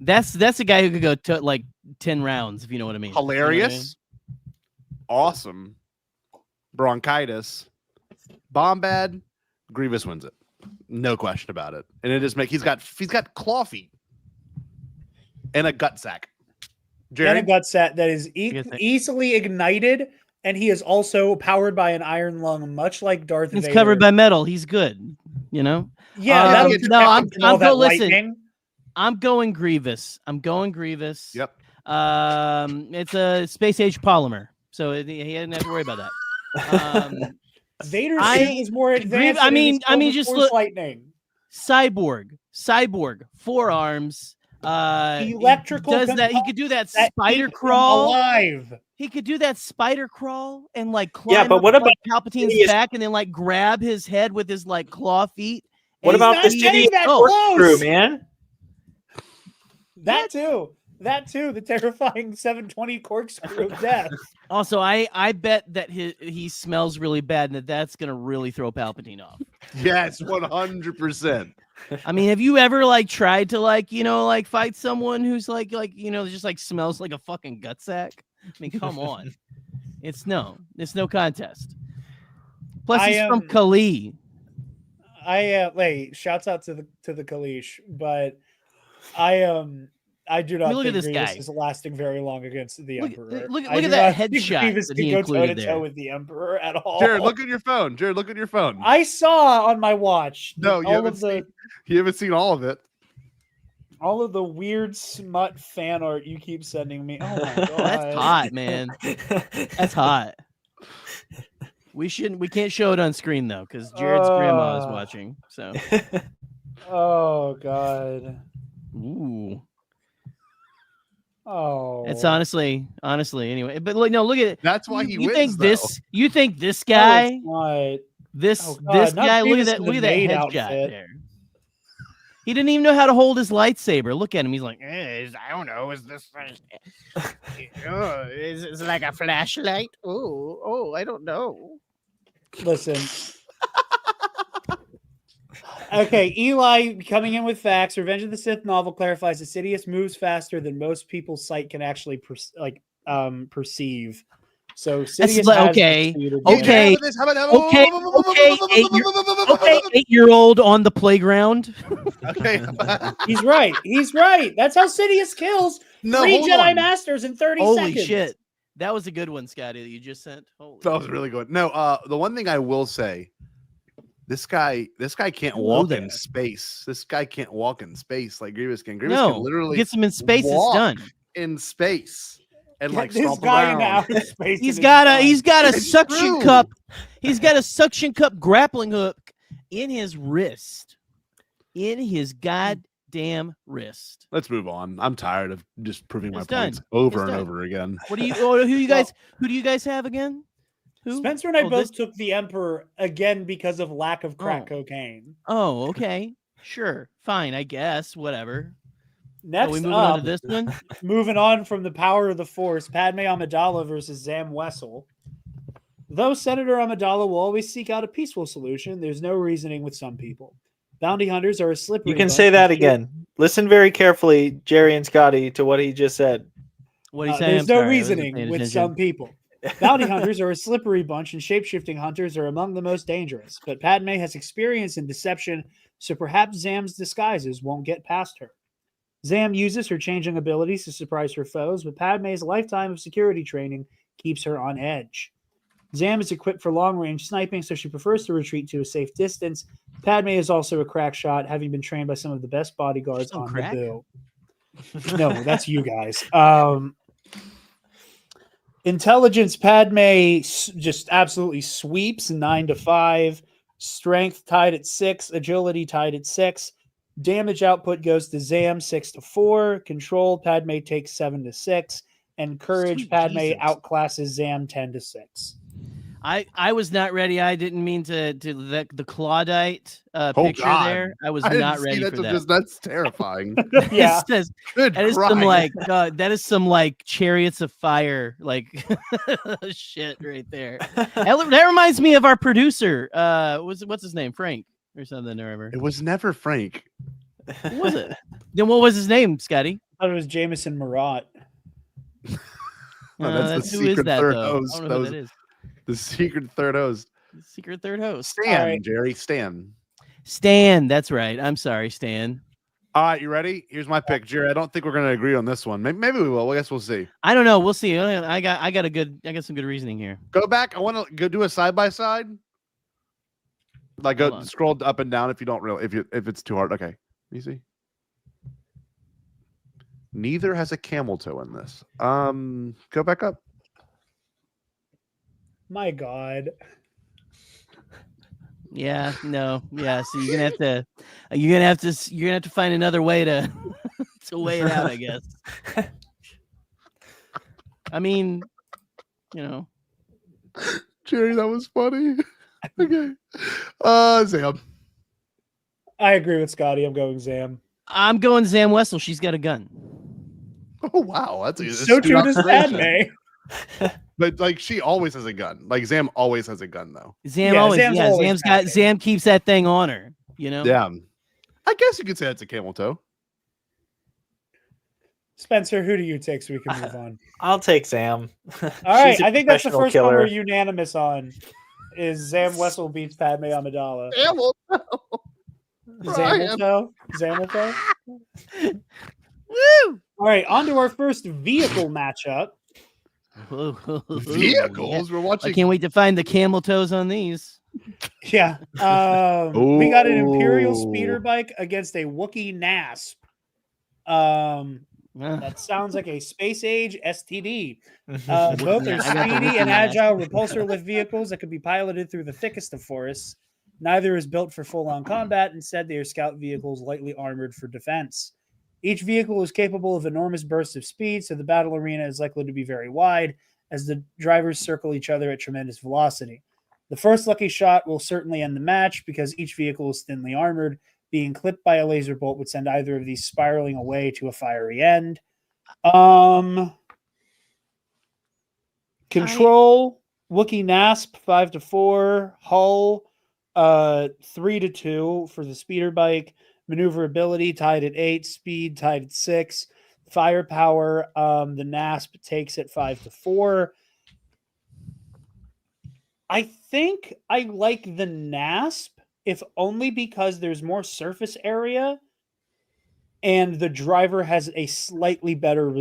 that's a guy who could go to like 10 rounds, if you know what I mean. Hilarious, awesome, bronchitis, Bombad, Grievous wins it, no question about it. And it just he's got claw feet and a gut sack. Gerry? And a gut set that is easily ignited, and he is also powered by an iron lung, much like Darth Vader. It's covered by metal. He's good, Yeah, I'm that listen. lightning. I'm going Grievous. Yep. It's a space age polymer, so he didn't have to worry about that. Vader's suit is more advanced. I mean, just Force look. lightning. Cyborg, forearms. Electrical. He does that. He could do that spider crawl. Alive. He could do that spider crawl and like climb. but what up, about Palpatine's back and then like grab his head with his like claw feet? What about the city corkscrew, man? That too. The terrifying 720 corkscrew of death. Also, I bet that he smells really bad and that's gonna really throw Palpatine off. Yes, 100%. I mean, have you ever like tried to fight someone who's just like smells like a fucking gut sack? I mean, come on. It's no contest. Plus, he's from Kali. Shouts out to the Kalish, but I do not look think at this Grievous guy. is lasting very long against the Emperor. Look at that headshot Grievous that can he go included toe-to-toe there. with the Emperor at all. Jared, look at your phone. I saw on my watch. No, you haven't seen all of it. All of the weird smut fan art you keep sending me. Oh my god, that's hot, man. That's hot. We can't show it on screen though, because Jared's grandma is watching. So. Oh god. Ooh. Oh. It's honestly anyway. But look at it. That's why you think this guy? This guy. Look at that headshot there. He didn't even know how to hold his lightsaber. Look at him. He's like, I don't know. Is this? Is it like a flashlight? Oh, I don't know. Listen. Okay, Eli coming in with facts. Revenge of the Sith novel clarifies that Sidious moves faster than most people's sight can actually perceive. So Sidious okay, 8-year-old on the playground. Okay, he's right. That's how Sidious kills 3 Jedi Masters in 30 seconds. Holy shit, that was a good one, Scotty, that you just sent. That was really good. No, the one thing I will say. This guy can't walk in space. This guy can't walk in space like Grievous can. Grievous can literally gets him in space. It's done in space and Get like this stomp guy around. in outer space. He's got a suction cup. He's got a suction cup grappling hook in his wrist. In his goddamn wrist. Let's move on. I'm tired of just proving my done. points over and over again. Who do you guys have again? Who? Spencer and I both took the Emperor again because of lack of crack cocaine. Oh, okay. Sure. Fine, I guess. Whatever. Next we moving up, on to this one? Moving on from the power of the Force, Padme Amidala versus Zam Wessel. Though Senator Amidala will always seek out a peaceful solution, there's no reasoning with some people. Bounty hunters are a slippery. You can say that again. Listen very carefully, Gerry and Scotty, to what he just said. What he said. There's no reasoning with some people. Bounty hunters are a slippery bunch, and shape-shifting hunters are among the most dangerous. But Padme has experience in deception, so perhaps Zam's disguises won't get past her. Zam uses her changing abilities to surprise her foes, but Padme's lifetime of security training keeps her on edge. Zam is equipped for long-range sniping, so she prefers to retreat to a safe distance. Padme is also a crack shot, having been trained by some of the best bodyguards on the bill. No, that's you guys. Intelligence, Padme just absolutely sweeps 9 to 5. Strength tied at 6. Agility tied at 6. Damage output goes to Zam 6-4. Control, Padme takes 7-6. And Courage, Sweet Padme Jesus. outclasses Zam 10-6. I was not ready. I didn't mean to the Claudite picture God. there. I was I didn't not see ready that for till that. just- that's terrifying. Yeah. Good That is some Christ. like that is some like Chariots of Fire like shit right there. That reminds me of our producer. What's his name? Frank or something or whatever. It was never Frank. Who was it? Then what was his name, Scotty? I thought it was Jameson Marat. No, that's the who is secret that third though? host. I don't know who that is. The secret third host. Secret third host. Stan, right. Jerry, Stan. Stan, that's right. I'm sorry, Stan. All right, you ready? Here's my pick, Jerry. I don't think we're going to agree on this one. Maybe we will. I guess we'll see. I don't know. We'll see. I got some good reasoning here. Go back. I want to go do a side by side. Like Hold go on. scroll up and down if you don't really if it's too hard. Okay, you see. Neither has a camel toe in this. Go back up. My God. Yeah, no, yeah. So you're gonna have to find another way to to weigh it out, I guess. I mean, Jerry, that was funny. Okay. Zam. I agree with Scotty. I'm going Zam. I'm going Zam Wessel. She's got a gun. Oh wow, that's a So too does observation. Padme. But like she always has a gun. Like Zam always has a gun though. Zam keeps that thing on her, Yeah. I guess you could say that's a camel toe. Spencer, who do you take so we can move on? I'll take Zam. All right, She's a I think that's the professional first one killer. we're unanimous on. Is Zam Wessel beats Padme Amidala? Camel Zamilto? Zamilto? Woo! All right, on to our first vehicle matchup. Vehicles. We're watching. I can't wait to find the camel toes on these. Yeah. We got an Imperial speeder bike against a Wookiee NASP. That sounds like a space age STD. Both are I got the speedy Wookiee and NASP. agile repulsor lift vehicles that can be piloted through the thickest of forests. Neither is built for full-on combat. Instead, they are scout vehicles lightly armored for defense. Each vehicle is capable of enormous bursts of speed, so the battle arena is likely to be very wide as the drivers circle each other at tremendous velocity. The first lucky shot will certainly end the match because each vehicle is thinly armored. Being clipped by a laser bolt would send either of these spiraling away to a fiery end. Control, Wookiee NASP 5-4, Hull 3-2 for the speeder bike. Maneuverability tied at 8, speed tied at 6, firepower. The NASP takes it 5-4. I think I like the NASP, if only because there's more surface area and the driver has a slightly better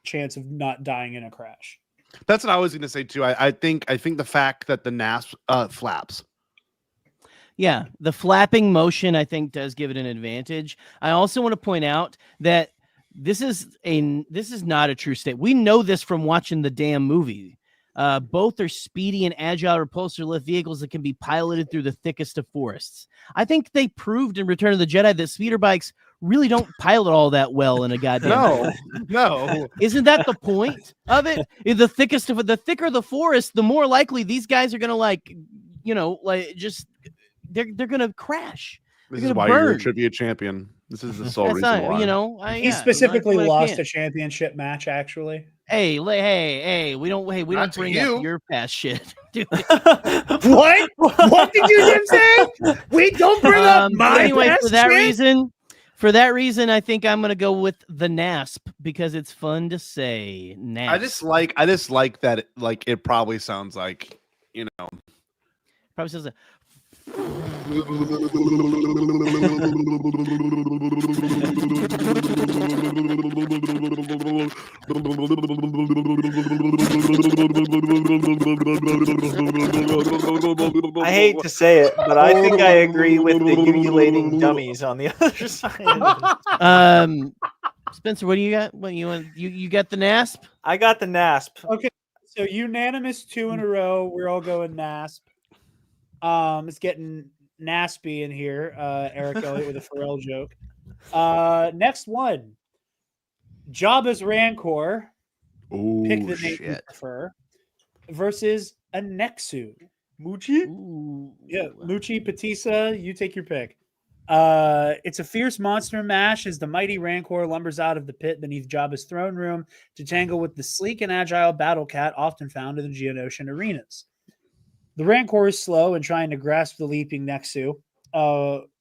chance of not dying in a crash. That's what I was going to say too. I think the fact that the NASP flaps. Yeah, the flapping motion I think does give it an advantage. I also want to point out that this is not a true state. We know this from watching the damn movie. Both are speedy and agile repulsor lift vehicles that can be piloted through the thickest of forests. I think they proved in Return of the Jedi that speeder bikes really don't pilot all that well in a goddamn No. Isn't that the point of it? The thicker the forest, the more likely these guys are gonna they're gonna crash. This They're is gonna why you're a burn. trivia champion. This is the sole That's reason not, why. He specifically lost a championship match, actually. Hey, we don't Not bring to up you. your past shit. Dude. What? What did you just say? We don't bring up my anyway, past for that reason, I think I'm gonna go with the NASP because it's fun to say. NASP. I just like that. It probably sounds like Probably says I hate to say it, but I think I agree with the ululating dummies on the other side. Spencer, what do you got? What you want? You got the NASP? I got the NASP. Okay, so unanimous 2 in a row. We're all going NASP. It's getting naspy in here. Eric Elliott with a Pharrell joke. Next one. Jabba's Rancor. Ooh, Pick the name you shit. prefer. Versus a Nexu. Muchi? Ooh. Yeah, Muchi, Patisa, you take your pick. It's a fierce monster mash as the mighty Rancor lumbers out of the pit beneath Jabba's throne room to tangle with the sleek and agile battle cat often found in the Geonosian arenas. The Rancor is slow and trying to grasp the leaping Nexu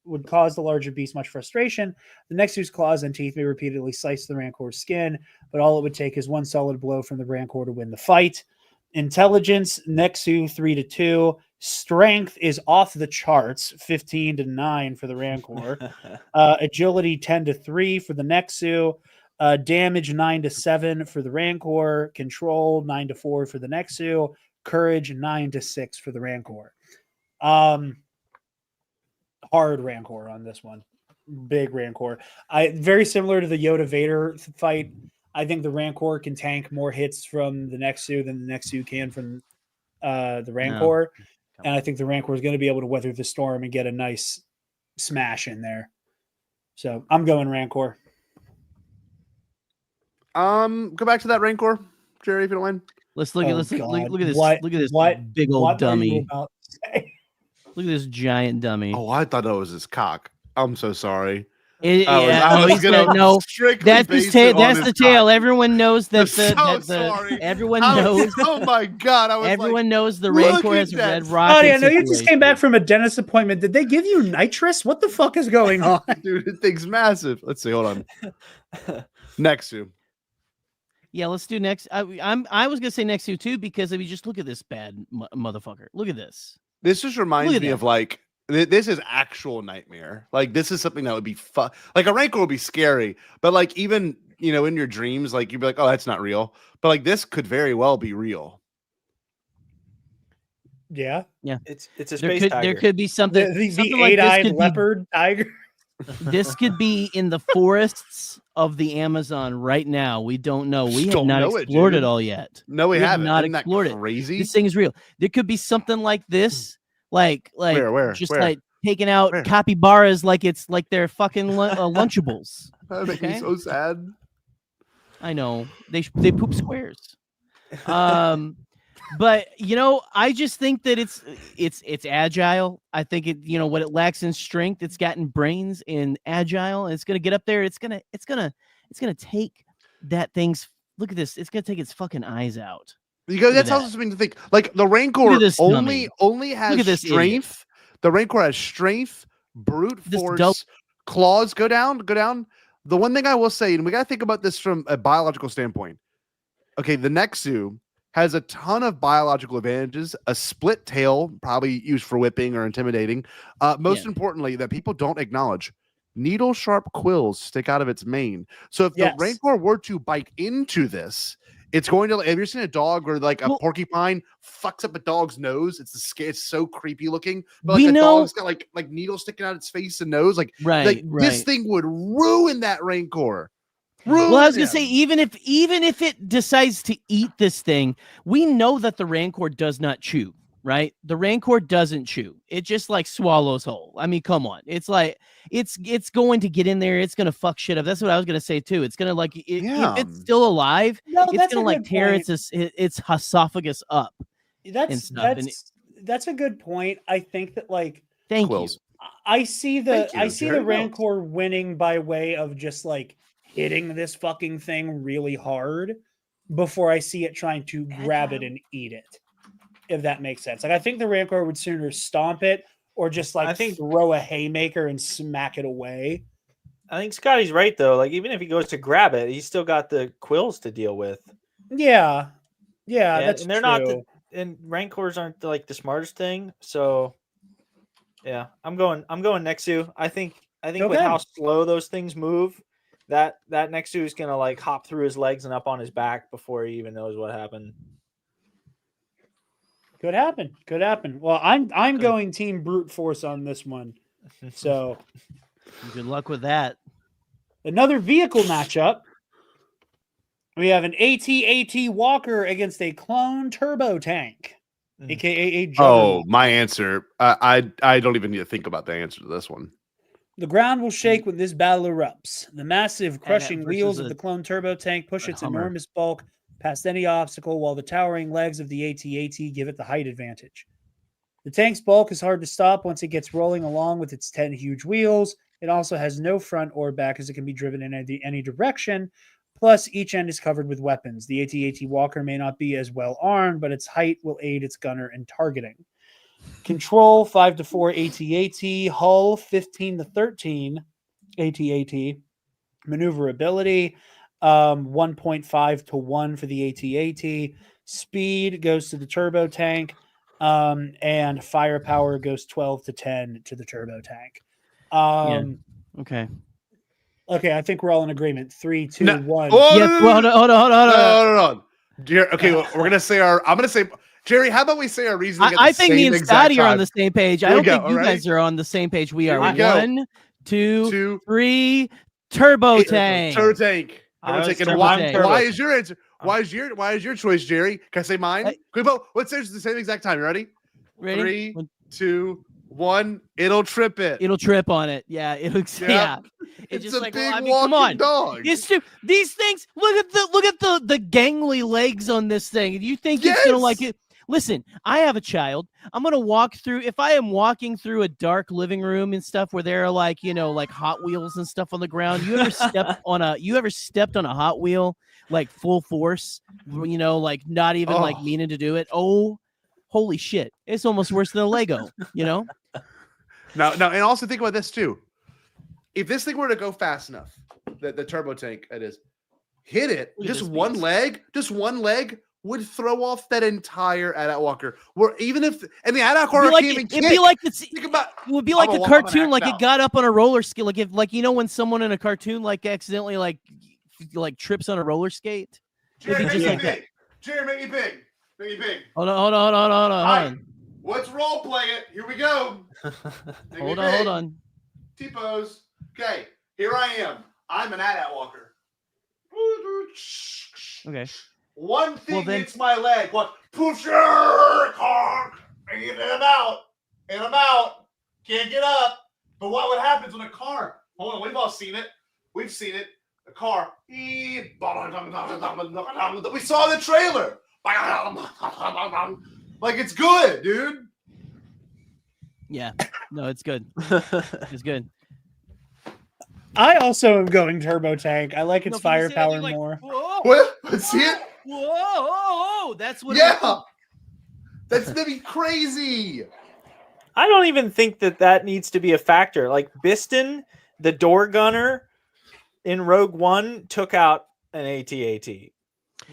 would cause the larger beast much frustration. The Nexu's claws and teeth may repeatedly slice the Rancor's skin, but all it would take is one solid blow from the Rancor to win the fight. Intelligence, Nexu 3-2. Strength is off the charts, 15-9 for the Rancor. Agility 10-3 for the Nexu. Damage 9-7 for the Rancor. Control 9-4 for the Nexu. Courage 9-6 for the Rancor. Hard Rancor on this one. Big Rancor. Very similar to the Yoda Vader fight. I think the Rancor can tank more hits from the Nexu than the Nexu can from the Rancor. And I think the Rancor is going to be able to weather the storm and get a nice smash in there. So I'm going Rancor. Go back to that Rancor, Gerry, if you don't mind. Let's look at look at this. What, look at this what, big old what are you dummy. about to say? Look at this giant dummy. Oh, I thought that was his cock. I'm so sorry. That's his tail. That's the tail. Everyone knows that everyone knows. Oh my god! Everyone knows the Rancor has red rocket. Scotty, I know you just came back from a dentist appointment. Did they give you nitrous? What the fuck is going on? Dude, it thing's massive. Let's see. Hold on. Nexu. Yeah, let's do next. I was gonna say Nexu too because I mean, just look at this bad motherfucker. Look at this. This just reminds me of like. This is actual nightmare. Like this is something that would be fun. Like a Rancor would be scary, but like even in your dreams, like you'd be like, oh, that's not real. But like this could very well be real. Yeah. It's a space tiger. There could be something. The eight-eyed leopard tiger. This could be in the forests of the Amazon right now. We don't know. We have not explored it all yet. No, we haven't. Not Isn't explored that crazy? it. This thing is real. There could be something like this. Like where? Like taking out capybaras like it's like they're fucking Lunchables. That makes me so sad. I know they poop squares. But I just think that it's agile. I think what it lacks in strength, it's gotten brains in agile, and it's gonna get up there. It's gonna take that thing's. Look at this. It's gonna take its fucking eyes out. Because that's also something to think. Like the Rancor only has strength. The Rancor has strength, brute force, claws. Go down. The one thing I will say, and we got to think about this from a biological standpoint. Okay, the Nexu has a ton of biological advantages. A split tail, probably used for whipping or intimidating. Most importantly, that people don't acknowledge. Needle sharp quills stick out of its mane. So if the Rancor were to bite into this, it's going to. Have you ever seen a dog where like a porcupine fucks up a dog's nose? It's so creepy looking. But like dog's got like needles sticking out its face and nose. This thing would ruin that Rancor. Well, I was gonna say even if it decides to eat this thing, we know that the Rancor does not chew. Right? The Rancor doesn't chew. It just like swallows whole. I mean, come on. It's like it's going to get in there. It's gonna fuck shit up. That's what I was gonna say too. It's gonna like if it's still alive, it's gonna like tear its esophagus up. That's a good point. I think that like thank you. I see the Rancor winning by way of just like hitting this fucking thing really hard before I see it trying to grab it and eat it. If that makes sense. Like I think the Rancor would sooner stomp it or just like throw a haymaker and smack it away. I think Scotty's right though. Like even if he goes to grab it, he's still got the quills to deal with. Yeah, that's and they're true. and Rancors aren't the smartest thing. So yeah, I'm going Nexu. I think with how slow those things move, that Nexu is gonna like hop through his legs and up on his back before he even knows what happened. Could happen. Well, I'm going team brute force on this one. So good luck with that. Another vehicle matchup. We have an AT-AT Walker against a clone turbo tank, aka a Jarod. Oh, my answer. I don't even need to think about the answer to this one. The ground will shake when this battle erupts. The massive, crushing versus wheels of a- the clone turbo tank push a its Hummer. enormous bulk past any obstacle, while the towering legs of the AT-AT give it the height advantage. The tank's bulk is hard to stop once it gets rolling along with its 10 huge wheels. It also has no front or back, as it can be driven in any direction. Plus, each end is covered with weapons. The AT-AT Walker may not be as well armed, but its height will aid its gunner in targeting. Control 5-4 AT-AT, hull 15-13 AT-AT, maneuverability 1.5-1 for the AT-AT, speed goes to the turbo tank, and firepower goes 12-10 to the turbo tank. Okay. Okay, I think we're all in agreement. 3, 2, No. 1. Oh, Yes. Well, hold on. No. Okay, well, we're gonna say I'm gonna say, Jerry. How about we say our reasoning? I think me and Scotty are on the same page. I Here we don't go, think you all guys are on the same page. We Here are. we go. 1, 2, 3. Turbo tank. Turbo tank. I was And turbo why, tank. why is your answer? Why is your choice, Jerry? Can I say mine? Let's say it's the same exact time. You ready? Ready? 3, 2, 1. It'll trip it. It'll trip on it. Yeah. It'll. Yeah. It's just a like, big well, I mean, walking come on. dog. These things. Look at the gangly legs on this thing. Do you think it's gonna like it? Listen, I have a child. I'm gonna walk through. If I am walking through a dark living room and stuff where there are like Hot Wheels and stuff on the ground. You ever stepped on a Hot Wheel like full force? Like not even like meaning to do it. Oh, holy shit! It's almost worse than a Lego. Now, and also think about this too. If this thing were to go fast enough, the turbo tank it is, hit it, just one leg would throw off that entire AT-AT Walker. Where even if the AT-AT Walker can't even kick. It would be like a cartoon, like it got up on a roller skate, like if when someone in a cartoon like accidentally like trips on a roller skate. Jerry, just like that. Jerry, make me big. Hold on. Let's role play it. Here we go. Hold on. T-pose. Okay, here I am. I'm an AT-AT Walker. Okay. One thing hits my leg. What? Push your car. And I'm out. Can't get up. But what happens when a car? Hold on, we've all seen it. We've seen it. A car. We saw the trailer. Like it's good, dude. Yeah. No, it's good. It's good. I also am going turbo tank. I like its firepower like, more. What? Let's see it. Whoa! That's what. Yeah. That's gonna be crazy. I don't even think that needs to be a factor. Like Biston, the door gunner in Rogue One, took out an AT-AT.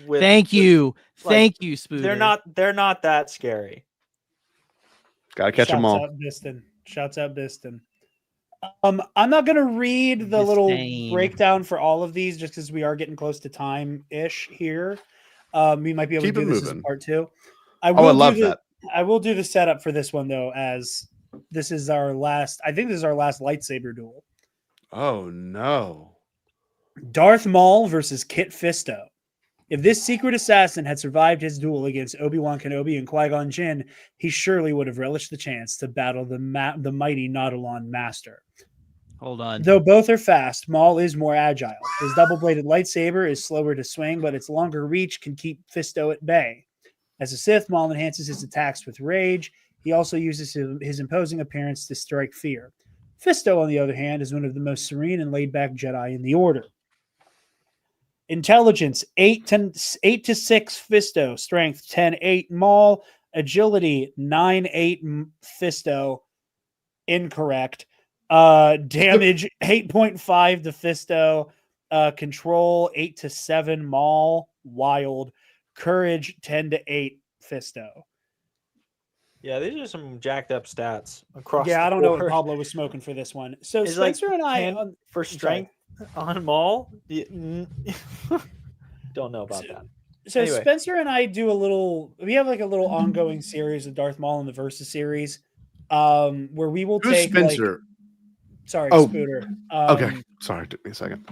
Thank you, Spooder. They're not that scary. Gotta catch them all. Shouts out Biston. I'm not gonna read the little breakdown for all of these just because we are getting close to time-ish here. We might be able to do this as part 2. I love that. I will do the setup for this one though, as this is our last. I think this is our last lightsaber duel. Oh no! Darth Maul versus Kit Fisto. If this secret assassin had survived his duel against Obi-Wan Kenobi and Qui-Gon Jinn, he surely would have relished the chance to battle the mighty Nautilon Master. Hold on. Though both are fast, Maul is more agile. His double-bladed lightsaber is slower to swing, but its longer reach can keep Fisto at bay. As a Sith, Maul enhances his attacks with rage. He also uses his imposing appearance to strike fear. Fisto, on the other hand, is one of the most serene and laid-back Jedi in the Order. Intelligence 8 to 6 Fisto, strength 10-8 Maul, agility 9-8 Fisto, incorrect. Damage 8.5 to Fisto, control 8 to 7 Maul, wild, courage 10 to 8 Fisto. Yeah, these are some jacked up stats across. Yeah, the I don't know board. what Pablo was smoking for this one. So It's Spencer like and I 10 for strength on Maul. Don't know about that. So Anyway. Spencer and I do we have like a little ongoing series of Darth Maul and the Versus series, where we will Who's take Spencer? Spooder. Okay, sorry, took me a second.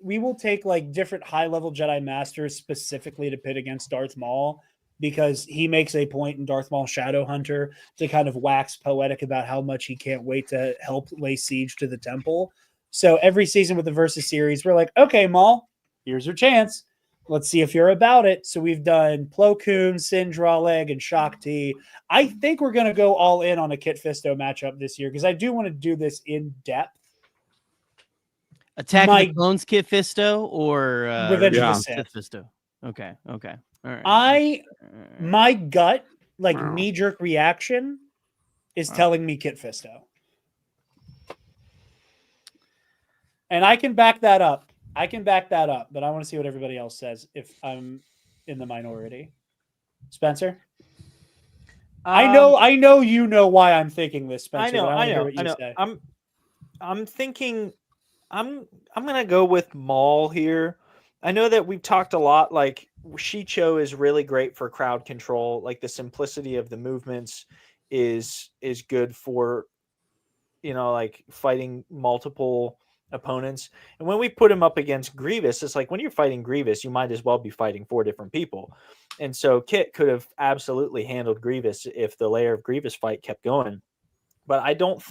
We will take like different high level Jedi masters specifically to pit against Darth Maul, because he makes a point in Darth Maul Shadowhunter to kind of wax poetic about how much he can't wait to help lay siege to the temple. So every season with the Versus series, we're like, okay, Maul, here's your chance. Let's see if you're about it. So we've done Plo Koon, Sindraleg, and Shakti. I think we're going to go all in on a Kit Fisto matchup this year because I do want to do this in depth. Attack of the Clones Kit Fisto or Revenge of the Sith Fisto? Okay. All right. My gut, like knee-jerk reaction, is telling me Kit Fisto. And I can back that up. But I want to see what everybody else says if I'm in the minority. Spencer? I know you know why I'm thinking this, Spencer. I know. Say. I'm thinking I'm gonna go with Maul here. I know that we've talked a lot, like Shicho is really great for crowd control. Like the simplicity of the movements is good for, like fighting multiple opponents. And when we put him up against Grievous, it's like when you're fighting Grievous, you might as well be fighting 4 different people. And so Kit could have absolutely handled Grievous if the Lair of Grievous fight kept going. But I don't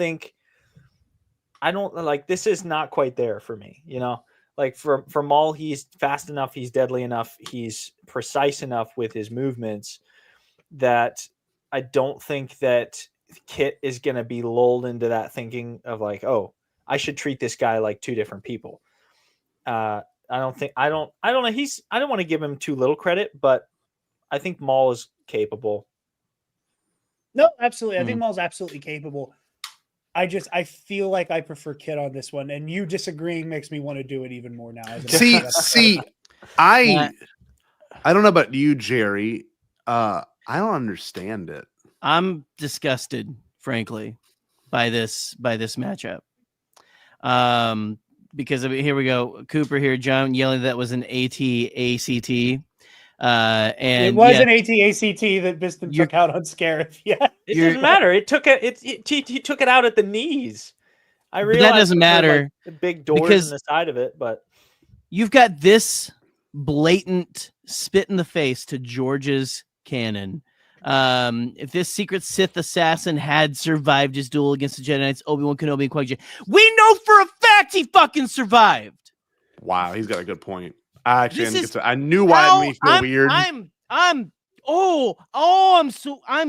like, this is not quite there for me, Like for Maul, he's fast enough, he's deadly enough, he's precise enough with his movements that I don't think that Kit is going to be lulled into that thinking of like, oh, I should treat this guy like 2 different people. I don't know. I don't want to give him too little credit, but I think Maul is capable. No, absolutely. I think Maul's absolutely capable. I feel like I prefer Kit on this one, and you disagreeing makes me want to do it even more now. See, I don't know about you, Gerry. I don't understand it. I'm disgusted, frankly, by this matchup. Because here we go. Cooper here, John yelling that was an AT-ACT. And it was an AT-ACT that Biston took out on Scarif. Yeah, it doesn't matter. He took it out at the knees. I realize that doesn't matter. Like the big doors on the side of it, but you've got this blatant spit in the face to George's canon. If this secret Sith assassin had survived his duel against the Jedi Knights, Obi-Wan Kenobi and Qui-Gon, we know for a fact he fucking survived. Wow, he's got a good point. I knew why it made me feel weird. I'm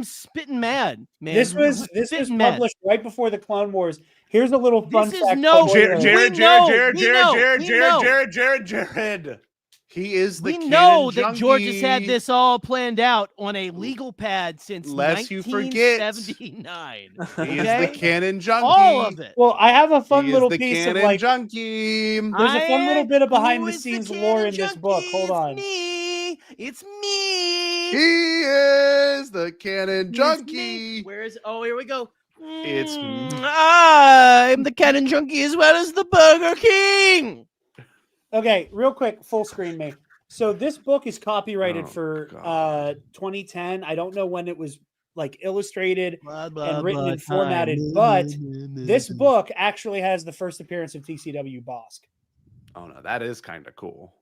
spitting mad, man. This was published right before the Clone Wars. Here's a little fun fact. Jared. He is the We know that junkie. George has had this all planned out on a legal pad since Lest you forget. 1979. He is the canon junkie. All of it. Well, I have a fun little piece of like junkie. There's a fun little bit of behind the scenes lore in this book. Hold on. It's me. He is the canon junkie. Where is? Oh, here we go. It's I'm the canon junkie as well as the Burger King. Okay, real quick, full screen me. So this book is copyrighted for 2010. I don't know when it was like illustrated and written and formatted, but this book actually has the first appearance of TCW Bosk. Oh no, that is kind of cool.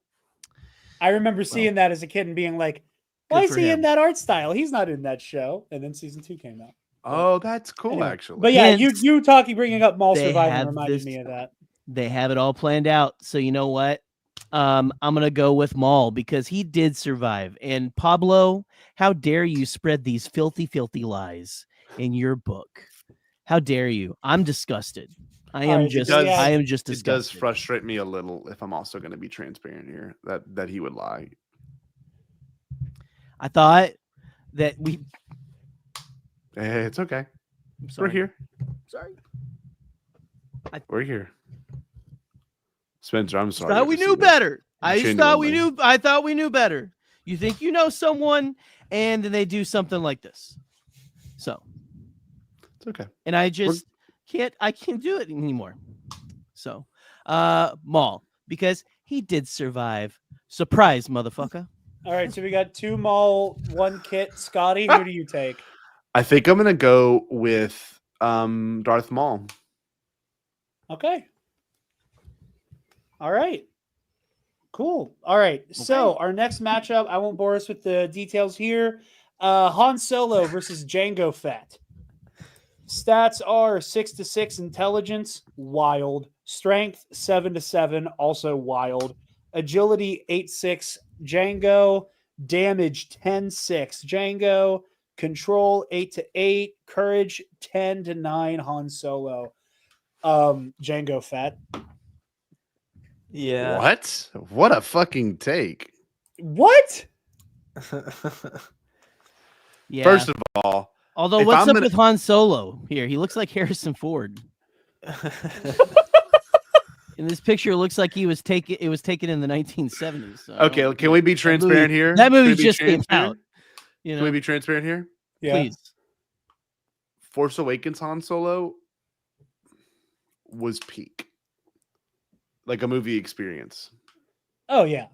I remember seeing that as a kid and being like, why is he in that art style? He's not in that show. And then season 2 came out. Oh, that's cool, actually. But yeah, you bringing up Maul surviving reminded me of that. They have it all planned out. So you know what? I'm going to go with Maul because he did survive. And Pablo, how dare you spread these filthy, filthy lies in your book? How dare you? I'm disgusted. I am just disgusted. It does frustrate me a little if I'm also going to be transparent here that he would lie. I thought that it's okay. We're here. Sorry. We're here. Spencer, I'm sorry. Thought we knew better. I thought we knew better. You think you know someone, and then they do something like this. So it's okay. And I just can't do it anymore. So Maul, because he did survive. Surprise, motherfucker. All right, so we got 2 Maul, 1 Kit. Scotty, who do you take? I think I'm gonna go with Darth Maul. Okay. All right. Cool. All right. So our next matchup, I won't bore us with the details here. Han Solo versus Jango Fett. Stats are 6-6 intelligence, wild. Strength 7-7, also wild. Agility 8-6, Jango. Damage 10-6, Jango. Control 8-8. Courage 10-9, Han Solo. Jango Fett. Yeah. What a fucking take. What? Yeah. First of all, although if what's I'm up gonna- with Han Solo here? He looks like Harrison Ford. In this picture, it looks like it was taken in the 1970s. So okay, can we be transparent here? That movie Can we be just came transparent? out. You know, Can we be transparent here? Yeah. please. Force Awakens Han Solo was peak. Like a movie experience. Oh, yeah.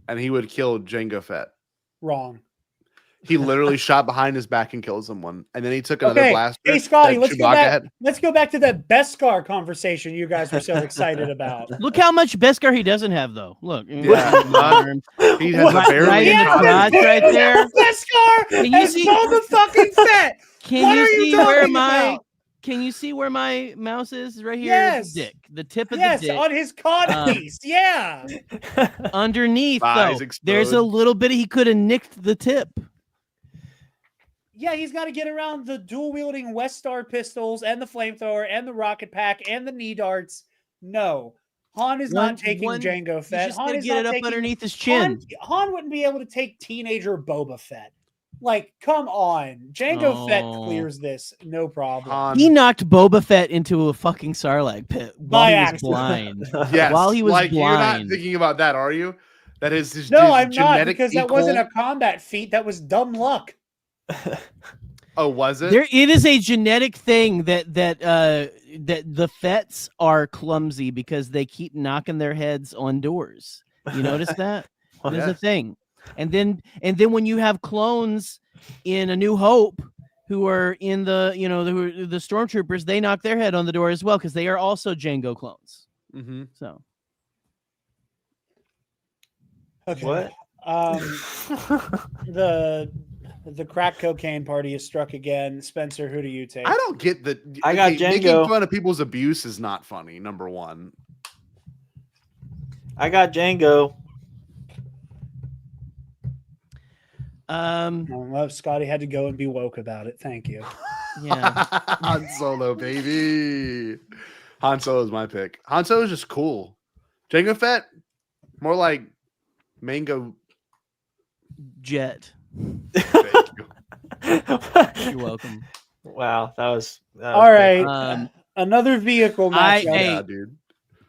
And he would kill Jango Fett. Wrong. He literally shot behind his back and killed someone. And then he took another blaster. Hey, Scotty, that let's go Chewbacca back. had. Let's go back to that Beskar conversation you guys were so excited about. Look how much Beskar he doesn't have, though. Look, Yeah, he has a barely right in the Yeah, crotch right there. Beskar Can you and see- Boba fucking Fett. Can What you are you see where talking my about? Can you see where my mouse is? Right here. Yes. The dick. The tip of Yes, the dick. on his codpiece. Yeah. Underneath, Thighs though, there's a exposed. little bit. He could have nicked the tip. Yeah, he's got to get around the dual wielding West Star pistols and the flamethrower and the rocket pack and the knee darts. No, Han is not taking Jango He's Fett. just Han gonna is get not it up taking, underneath his chin. Han wouldn't be able to take teenager Boba Fett. Like, come on. Jango Fett Oh. clears this. No problem. Han. He knocked Boba Fett into a fucking Sarlacc pit while By he was accident. blind. Yes. While he was like, You're not blind. thinking about that, are you? That is his, No, his I'm not, genetic because that equal? wasn't a combat feat. That was dumb luck. Oh, was it? It is a genetic thing that the Fets are clumsy because they keep knocking their heads on doors. You notice that? There's a Yes. thing. And then when you have clones in A New Hope who are in the the stormtroopers, they knock their head on the door as well because they are also Jango clones. Mm-hmm. So Okay. What? The crack cocaine party is struck again. Spencer, who do you take? I don't get the. I got Making Jango. fun of people's abuse is not funny. Number one. I got Jango. Well, Scotty had to go and be woke about it. Thank you. yeah. Han Solo, baby. Han Solo is my pick. Han Solo is just cool. Jango Fett, more like mango. Jet. Thank you. You're welcome. Wow, that was All right. Another vehicle matchup. Hey. Yeah, dude.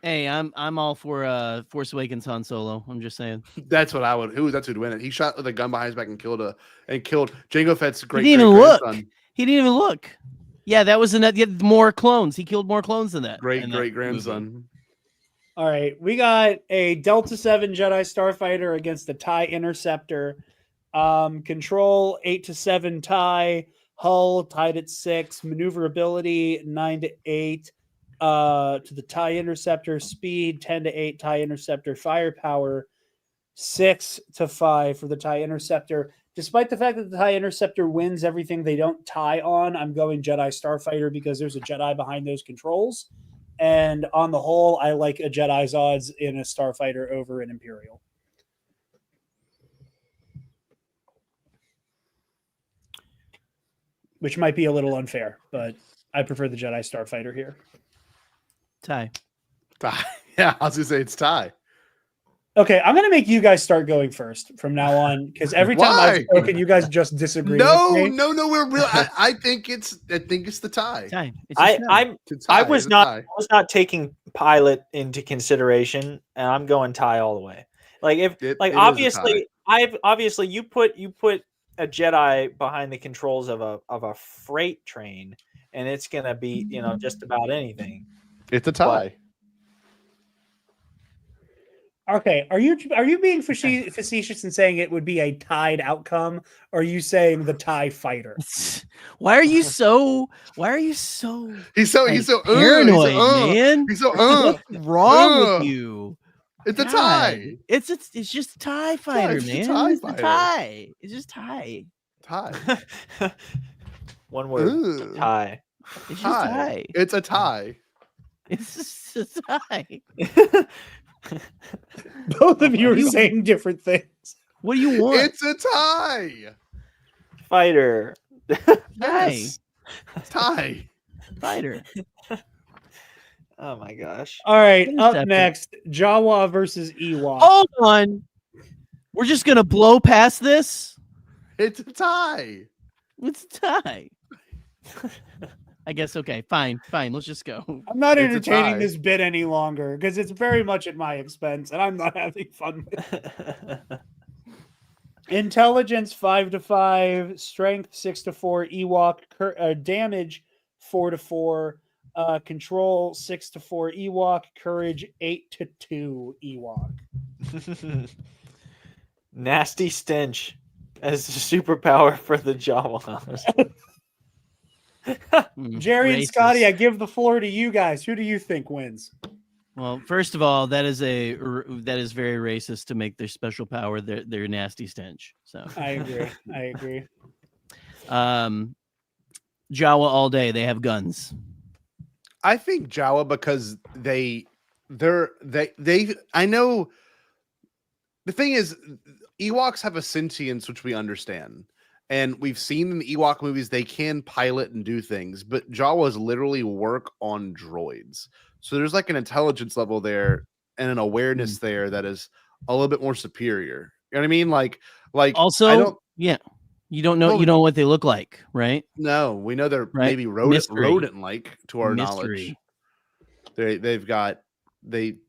Hey, I'm all for Force Awakens Han Solo. I'm just saying. That's what I would. That's who'd win it. He shot with a gun behind his back and killed Jango Fett's great. He didn't even look. grandson. He didn't even look. Yeah, that was more clones. He killed more clones than that. Great in that great movie. grandson. All right. We got a Delta 7 Jedi Starfighter against the TIE Interceptor. Control 8-7 TIE. Hull tied at 6. Maneuverability 9-8. To the TIE Interceptor, speed 10-8 TIE Interceptor, firepower 6-5 for the TIE Interceptor. Despite the fact that the TIE Interceptor wins everything they don't tie on, I'm going Jedi Starfighter because there's a Jedi behind those controls. And on the whole, I like a Jedi's odds in a Starfighter over an Imperial. Which might be a little unfair, but I prefer the Jedi Starfighter here. Tie. Yeah, I was gonna say it's tie. Okay, I'm gonna make you guys start going first from now on because every time I've Why? spoken, you guys just disagree. No, with me. no, we're real. I think it's the tie. Tie. It's a tie. It's a tie. I was It's a not tie. I was not taking pilot into consideration, and I'm going tie all the way. Like if It is a obviously you put a Jedi behind the controls of a freight train, and it's gonna be just about anything. It's a tie. Okay, are you being facetious and saying it would be a tied outcome, or are you saying the TIE fighter? Why are you so? He's so paranoid, man? He's so What's wrong with you? It's a tie. It's just a TIE fighter, it's a man. TIE It's a fighter. tie. It's just tie. Tie. One word. Ooh. Tie. It's just Tie. tie. It's a tie. It's just a tie. Both of you are saying different things. What do you want? It's a tie. Fighter. Yes. Tie. Fighter. Oh my gosh. All right, What is up that? next, Jawa versus Ewok. Hold on. We're just gonna blow past this. It's a tie. It's a tie. I guess okay, fine. Let's just go. I'm not It's a entertaining tie. this bit any longer because it's very much at my expense, and I'm not having fun with it. Intelligence 5-5, strength 6-4, Ewok, damage 4-4, control 6-4, Ewok, courage 8-2, Ewok. Nasty stench as a superpower for the Jawas. Jerry and Racist. Scotty, I give the floor to you guys. Who do you think wins? Well, first of all, that is very racist to make their special power their nasty stench. So I agree. Jawa all day. They have guns. I think Jawa because they I know the thing is Ewoks have a sentience which we understand. And we've seen in the Ewok movies they can pilot and do things, but Jawas literally work on droids. So there's like an intelligence level there and an awareness there that is a little bit more superior. You know what I mean? Like Also, I don't, yeah, you don't know Well, you know what they look like, right? no, we know they're Right. maybe Mystery. rodent-like to our Mystery. knowledge.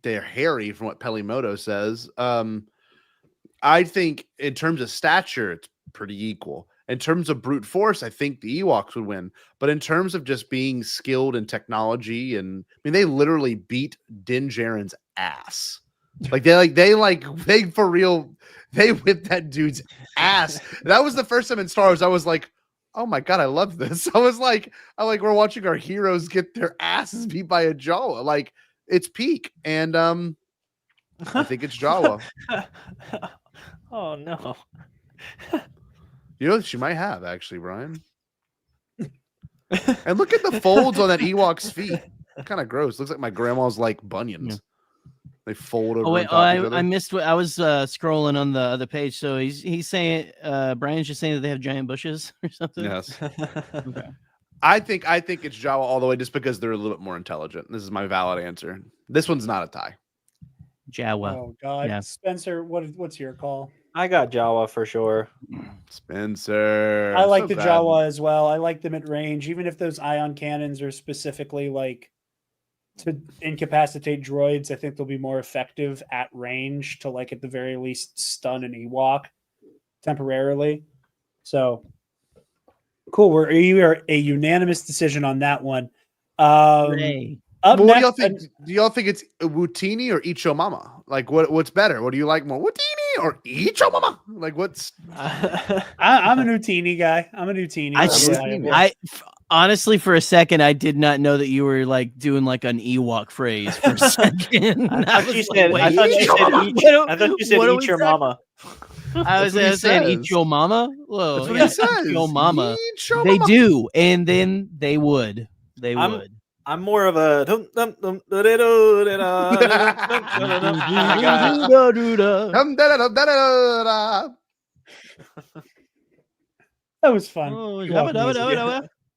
They're hairy from what Pelimoto says. I think in terms of stature, it's pretty equal. In terms of brute force, I think the Ewoks would win. But in terms of just being skilled in technology, and I mean, they literally beat Din Djarin's ass. They for real, they whipped that dude's ass. That was the first time in Star Wars I was like, oh my god, I love this. I like we're watching our heroes get their asses beat by a Jawa. Like it's peak, and I think it's Jawa. Oh no. You know, she might have actually, Brian. And look at the folds on that Ewok's feet. Kind of gross. Looks like my grandma's like bunions. Yeah. They fold over. Oh wait, on top of each I other. missed what I was scrolling on the other page. So he's saying Brian's just saying that they have giant bushes or something. Yes. Okay. I think it's Jawa all the way just because they're a little bit more intelligent. This is my valid answer. This one's not a tie. Jawa. Oh God, Yeah. Spencer, what's your call? I got Jawa for sure. Spencer. I like so the glad. Jawa as well. I like them at range, even if those ion cannons are specifically like to incapacitate droids. I think they'll be more effective at range to, like, at the very least stun an Ewok temporarily. So cool. We are a unanimous decision on that one. Hooray. Up Well, what do y'all next, think? Do y'all think it's Wutini or Icho Mama? Like, what's better? What do you like more, Wutini or Icho Mama? Like, what's? I'm a Nutini guy. I'm a Nutini. Honestly, for a second, I did not know that you were like doing like an Ewok phrase for a second. I thought you said eat your mama. I was saying eat your mama. Whoa, That's what he says. Eat your mama. Eat your They mama. do, and then they would. They would. I'm more of a. That was fun.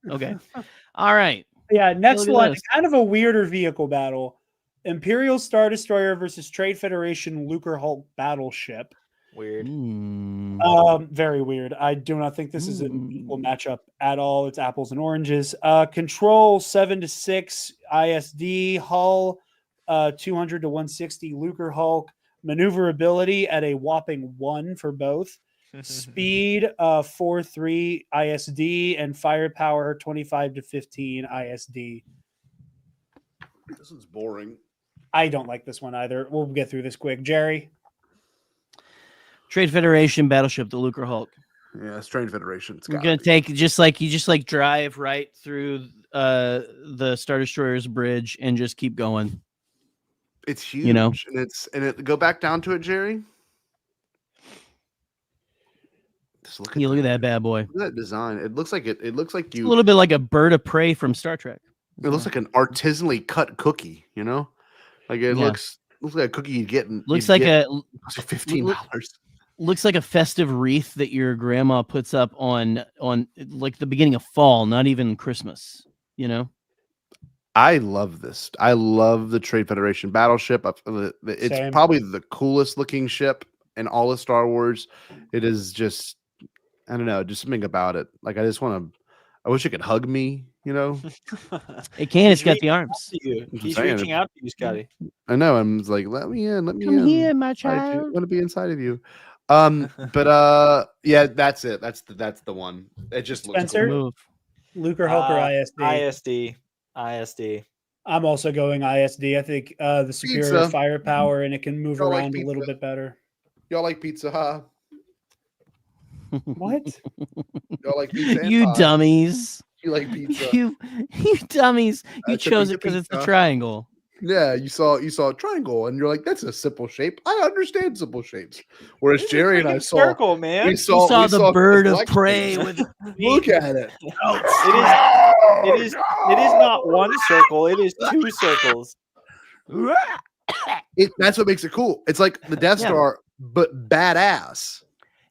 Okay. All right. Yeah, next Look at one, this. kind of a weirder vehicle battle. Imperial Star Destroyer versus Trade Federation Lucre Hulk battleship. Weird. Very weird. I do not think this is an equal matchup at all. It's apples and oranges. Control 7-6 ISD, hull 200 to 160 Lucre Hulk, maneuverability at a whopping 1 for both. Speed 4-3 ISD and firepower 25 to 15 ISD. This one's boring. I don't like this one either. We'll get through this quick. Jerry. Trade Federation battleship, the Lucre Hulk. Yeah, Trade Federation. We're gonna take just like drive right through the Star Destroyer's bridge and just keep going. It's huge, You know? and it go back down to it, Jerry. Just look Look at that bad boy. Look at that design. It looks like it looks like A little bit like a bird of prey from Star Trek. It looks like an artisanally cut cookie, you know? Like it looks like a cookie you'd get in Looks like $15. Looks like a festive wreath that your grandma puts up on like the beginning of fall, not even Christmas, you know? I love this. I love the Trade Federation battleship. It's Same. probably the coolest looking ship in all of Star Wars. It is just, I don't know, just something about it. Like I wish it could hug me, you know? It can. It's got the arms. He's reaching out to you, Scotty. I know. I'm just like, let me in. Let me Come in. here, my I child. want to be inside of you. Yeah, that's it. That's the one. It just looks Spencer? cool. Luke or Hulk or ISD? ISD. I'm also going ISD. I think the superior Pizza. firepower and it can move Y'all like around a little pizza? bit better. Y'all like pizza, huh? What? Y'all like pizza? and You pie? dummies. You like pizza? You dummies. You It's a chose piece it of because it's the pizza. triangle. Yeah, you saw a triangle, and you're like, "That's a simple shape. I understand simple shapes." Whereas Jerry and I saw circle, man. We saw, saw we the saw bird of complexion. prey with Look at it. It is not one circle. It is two circles. That's what makes it cool. It's like the Death Yeah. Star, but badass.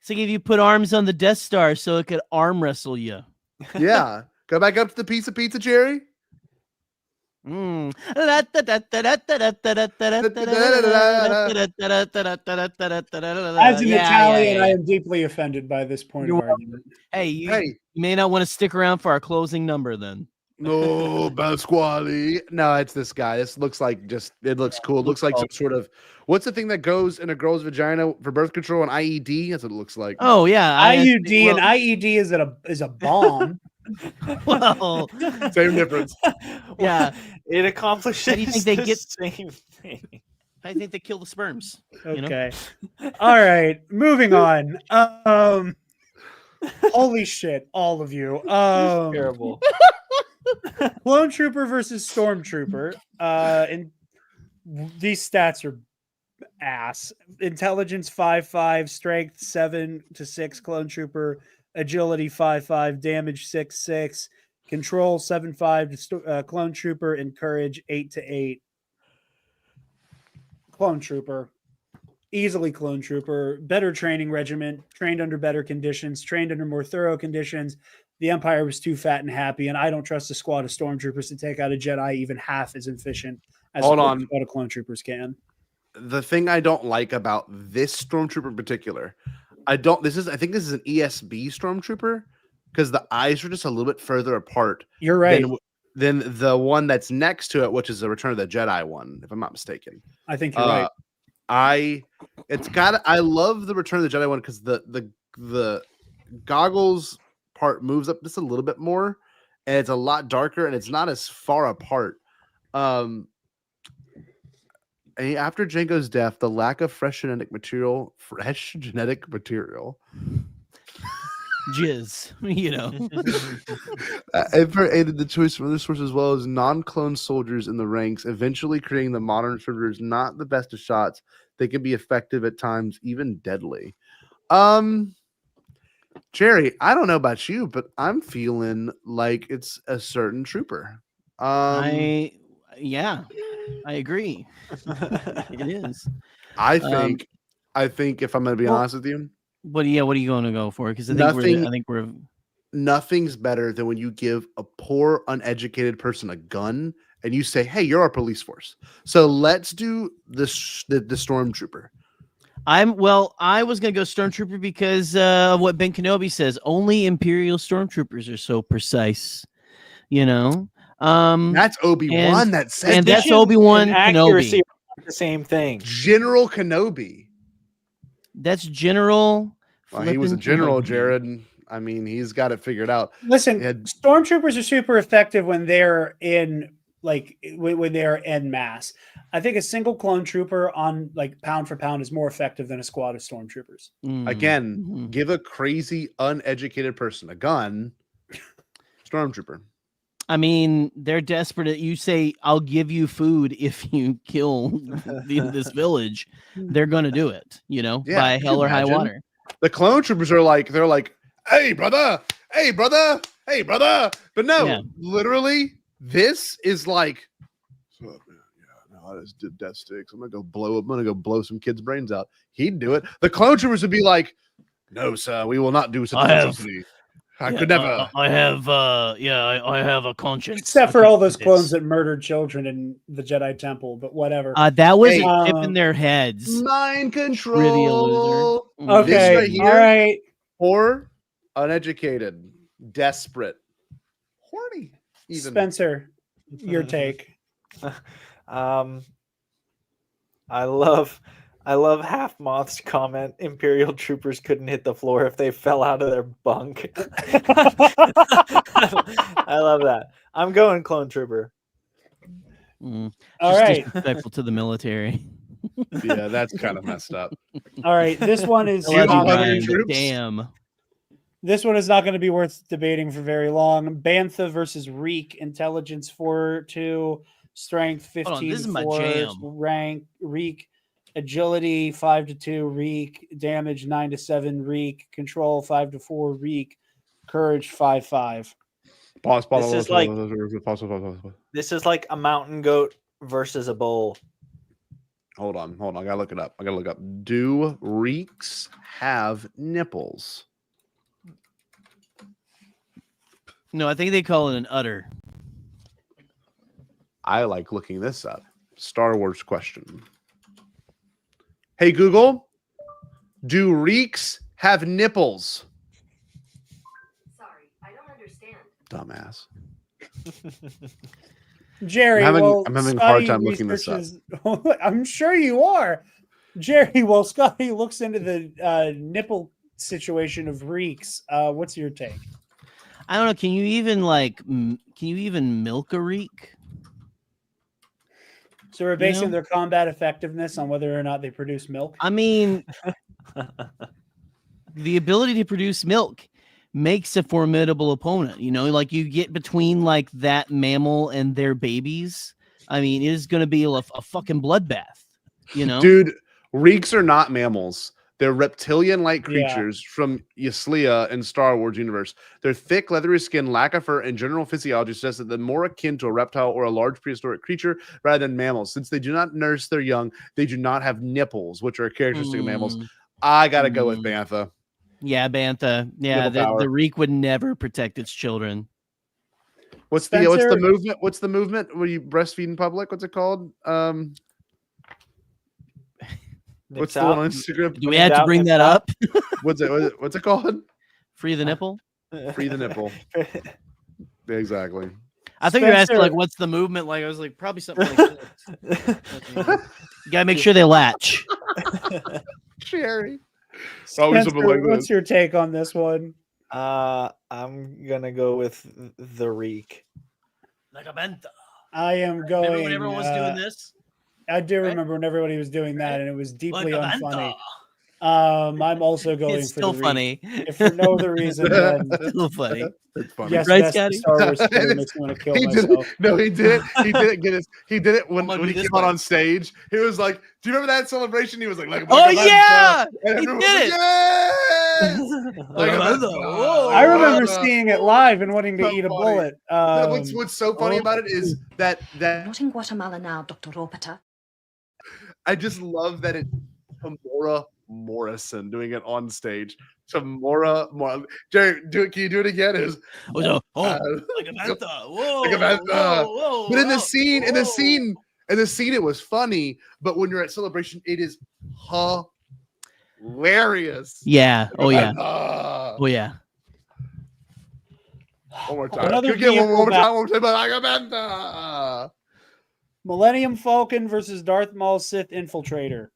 It's like if you put arms on the Death Star so it could arm wrestle you. Yeah. Go back up to the piece of pizza, Jerry. Mm. As an Italian, I am deeply offended by this point of argument. Hey, you may not want to stick around for our closing number then. No, Pasquale. No, it's this guy. This looks like it looks cool. It looks like some sort of what's the thing that goes in a girl's vagina for birth control? An IED? That's what it looks like. Oh yeah, IUD and IED is a bomb. Well, same difference. Yeah, it accomplishes How do you think they the get same thing. I think they kill the sperms. You know? Okay. All right. Moving on. Holy shit, all of you. Terrible. Clone Trooper versus Stormtrooper. And these stats are ass. Intelligence 5.5, strength 7 to 6. Clone Trooper, agility 5.5, damage 6.6, control 7.5 to Clone Trooper, and courage 8 to 8. Clone Trooper. Easily Clone Trooper. Better training regiment. Trained under better conditions. Trained under more thorough conditions. The Empire was too fat and happy, and I don't trust a squad of Stormtroopers to take out a Jedi even half as efficient as a squad of Clone Troopers can. The thing I don't like about this Stormtrooper in particular, I think this is an ESB Stormtrooper because the eyes are just a little bit further apart. You're right. Than the one that's next to it, which is the Return of the Jedi one, if I'm not mistaken. I think you're right. I love the Return of the Jedi one because the goggles part moves up just a little bit more, and it's a lot darker, and it's not as far apart. After Jango's death, the lack of fresh genetic material, jizz, you know. Emperor aided the choice from other sources as well as non-clone soldiers in the ranks, eventually creating the modern soldiers not the best of shots. They can be effective at times, even deadly. Jerry, I don't know about you, but I'm feeling like it's a certain trooper. I agree. It is. I think if I'm going to be honest with you, what are you going to go for? Because I think we're nothing's better than when you give a poor, uneducated person a gun and you say, "Hey, you're our police force. So let's do the Stormtrooper." I was going to go Stormtrooper because of what Ben Kenobi says. Only Imperial Stormtroopers are so precise, you know. That's Obi-Wan that said and that. that's Obi-Wan Accuracy Kenobi. are the same thing. General Kenobi. That's General. Well, he was a general, Kenobi. Jarod. I mean, he's got it figured out. Listen, Stormtroopers are super effective when they're in when they're en masse. I think a single clone trooper on pound for pound is more effective than a squad of Stormtroopers. Again, give a crazy, uneducated person a gun. Stormtrooper. I mean, they're desperate. You say, "I'll give you food if you kill this village." They're going to do it. Yeah, by could you hell or high imagine? water. The clone troopers are like, they're like, hey brother, hey brother, hey brother. But no, Yeah. literally, this is like, "What's up, man? Yeah, no, I just did death sticks. I'm gonna go blow some kids' brains out." He'd do it. The clone troopers would be like, "No, sir, we will not do such I an have- atrocity. I could never." I have, I have a conscience. Except I for can all do those clones this. that murdered children in the Jedi Temple, but whatever. That was Hey, a chip in their heads. Mind control. Trivia loser. This Okay, right here, all right. or uneducated, desperate, horny, even. Spencer, your take. I love Half Moth's comment. Imperial troopers couldn't hit the floor if they fell out of their bunk. I love that. I'm going clone trooper. All Just right. disrespectful to the military. Yeah, that's kind of messed up. All right. This one is You not love gonna your be- troops? Damn. This one is not going to be worth debating for very long. Bantha versus Reek, intelligence 4-2, strength Hold on, this is my 15-4, jam. rank Reek, agility 5-2, Reek, damage 9-7, Reek, control 5-4, Reek, courage 5-5. Pause. This is like this is like a mountain goat versus a bull. Hold on. I gotta look it up. Do reeks have nipples? No, I think they call it an udder. I like looking this up. Star Wars question. Hey Google, do reeks have nipples? Sorry, I don't understand. Dumbass. Jerry, I'm having a hard Scotty time looking this up. researches- I'm sure you are. Jerry, while Scotty looks into the nipple situation of Reeks, what's your take? I don't know. Can you even milk a reek? So we're basing their combat effectiveness on whether or not they produce milk. I mean, the ability to produce milk makes a formidable opponent. Like you get between like that mammal and their babies. I mean, it is going to be a fucking bloodbath. Dude, reeks are not mammals. They're reptilian-like Yeah. creatures from Yslia in Star Wars universe. Their thick, leathery skin, lack of fur, and general physiology suggests that they're more akin to a reptile or a large prehistoric creature rather than mammals. Since they do not nurse their young, they do not have nipples, which are a characteristic of mammals. I gotta go with Bantha. Yeah, Bantha. Yeah, Nipple power. the reek would never protect its children. What's the movement? What's the movement where you breastfeed in public? What's it called? What's the one on Instagram? Do we have to bring that up? What's it called? Free the nipple? Free the nipple. Exactly. I think you're asking like what's the movement like. I was like probably something like this. You gotta make sure they latch. Sherry. Spencer, what's your take on this one? I'm gonna go with the reek. Like a banta. I am going. Remember when everyone was doing this? I do remember when everybody was doing that, and it was deeply Like a unfunny. I'm also going It's for still the funny. If for no other reason than Still funny. It's funny. yes, Right, best Scotty? Star Wars story makes me want to kill He did myself. it. No, he did it. He did it. He did it when gonna he do this came out way. on stage. He was like, "Do you remember that celebration?" He was like Oh, a yeah! banta. And He everyone did was it! Yes! Like a banta. Whoa. I remember seeing it live and wanting to So eat a funny. bullet. What's so funny about it is that Not in Guatemala now, Dr. Ropeter. I just love that it's Tamora Morrison doing it on stage. Tamora Morrison. Jerry, can you do it again? It was, like a banta. Whoa. like a banta. Whoa, But in the whoa, scene, whoa. it was funny. But when you're at celebration, it is hilarious. Yeah. Oh yeah. Banta. Oh yeah. One more time. Another Could you get one vehicle more back- time. One more time. Like a banta. Millennium Falcon versus Darth Maul Sith Infiltrator.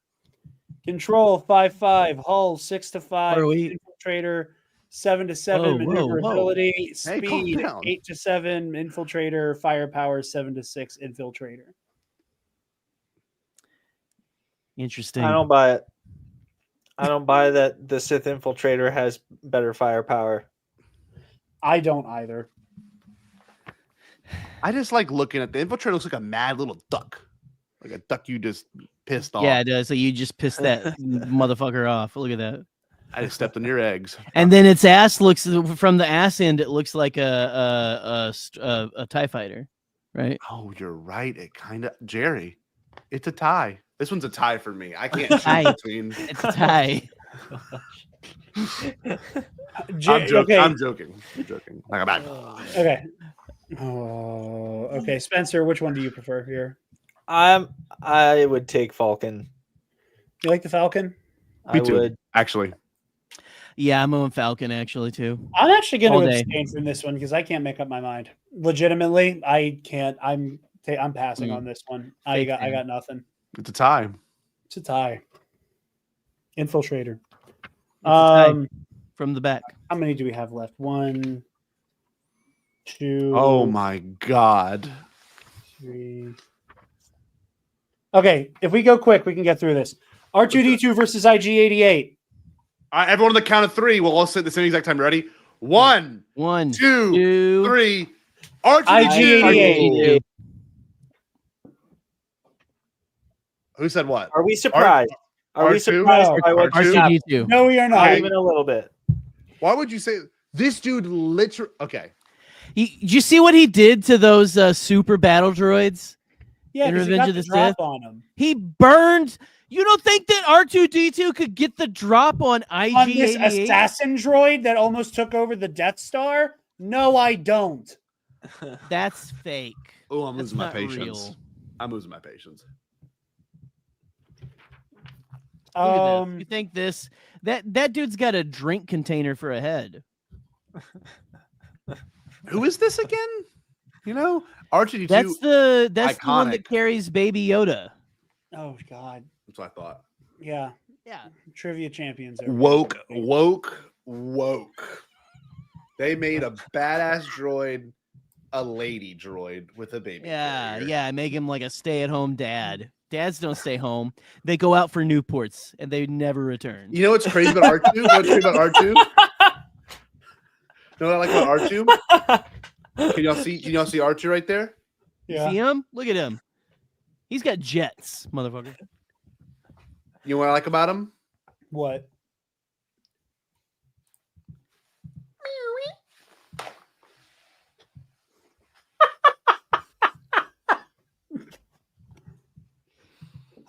Control 5-5, hull 6-5, Are we- Infiltrator 7-7, Whoa, whoa, maneuverability, Hey, calm speed down. 8-7, Infiltrator, firepower 7-6, Infiltrator. Interesting. I don't buy it. I don't buy that the Sith Infiltrator has better firepower. I don't either. I just like looking at the infiltrator. Looks like a mad little duck, like a duck you just pissed off. Yeah, it does. So you just pissed that motherfucker off. Look at that. I just stepped on your eggs. And then its ass looks from the ass end. It looks like a TIE fighter, right? Oh, you're right. It kind of Jerry. It's a tie. This one's a tie for me. I can't Tie. choose between. It's a tie. I'm joking. Okay. I'm joking. I'm joking. Like a bad. Okay. Oh, okay. Spencer, which one do you prefer here? I would take Falcon. You like the Falcon? Me I too. would. Actually, Yeah, I'm on Falcon actually too. I'm actually going All to day. abstain from this one because I can't make up my mind. Legitimately, I can't. I'm passing on this one. I Fake got fan. nothing. it's a tie. It's a tie. Infiltrator. It's a tie. From the back. How many do we have left? 1, 2. Oh my god. 3. Okay, if we go quick, we can get through this. R2D2 versus IG88. Everyone on the count of 3. We'll all say at the same exact time. Ready? 1, 1, 2, 3. IG88. Who said what? Are we surprised? Are we R2? surprised by what just happened? R2D2. No, we are not. Not even a little bit. Why would you say this dude literally? Okay. Did you see what he did to those super battle droids? Yeah, in 'cause he Revenge got of the the drop Sith? on him. He burned. You don't think that R2D2 could get the drop on On this IG88? assassin droid that almost took over the Death Star? No, I don't. That's fake. Oh, I'm That's losing my not patience. real. I'm losing my patience. Look at this. You think this that dude's got a drink container for a head? Who is this again? You know, R2D2. That's the one iconic. that carries Baby Yoda. Oh God. That's what I thought. Yeah. Yeah. Trivia champions. over Woke. here. They made a badass droid, a lady droid with a baby. Yeah, carrier. yeah. Make him like a stay-at-home dad. Dads don't stay home. They go out for Newports and they never return. You know what's crazy about R2? You know what's crazy about R2? You know what I like about R2? Can y'all see R2 right there? Yeah. See him? Look at him. He's got jets, motherfucker. You know what I like about him? What?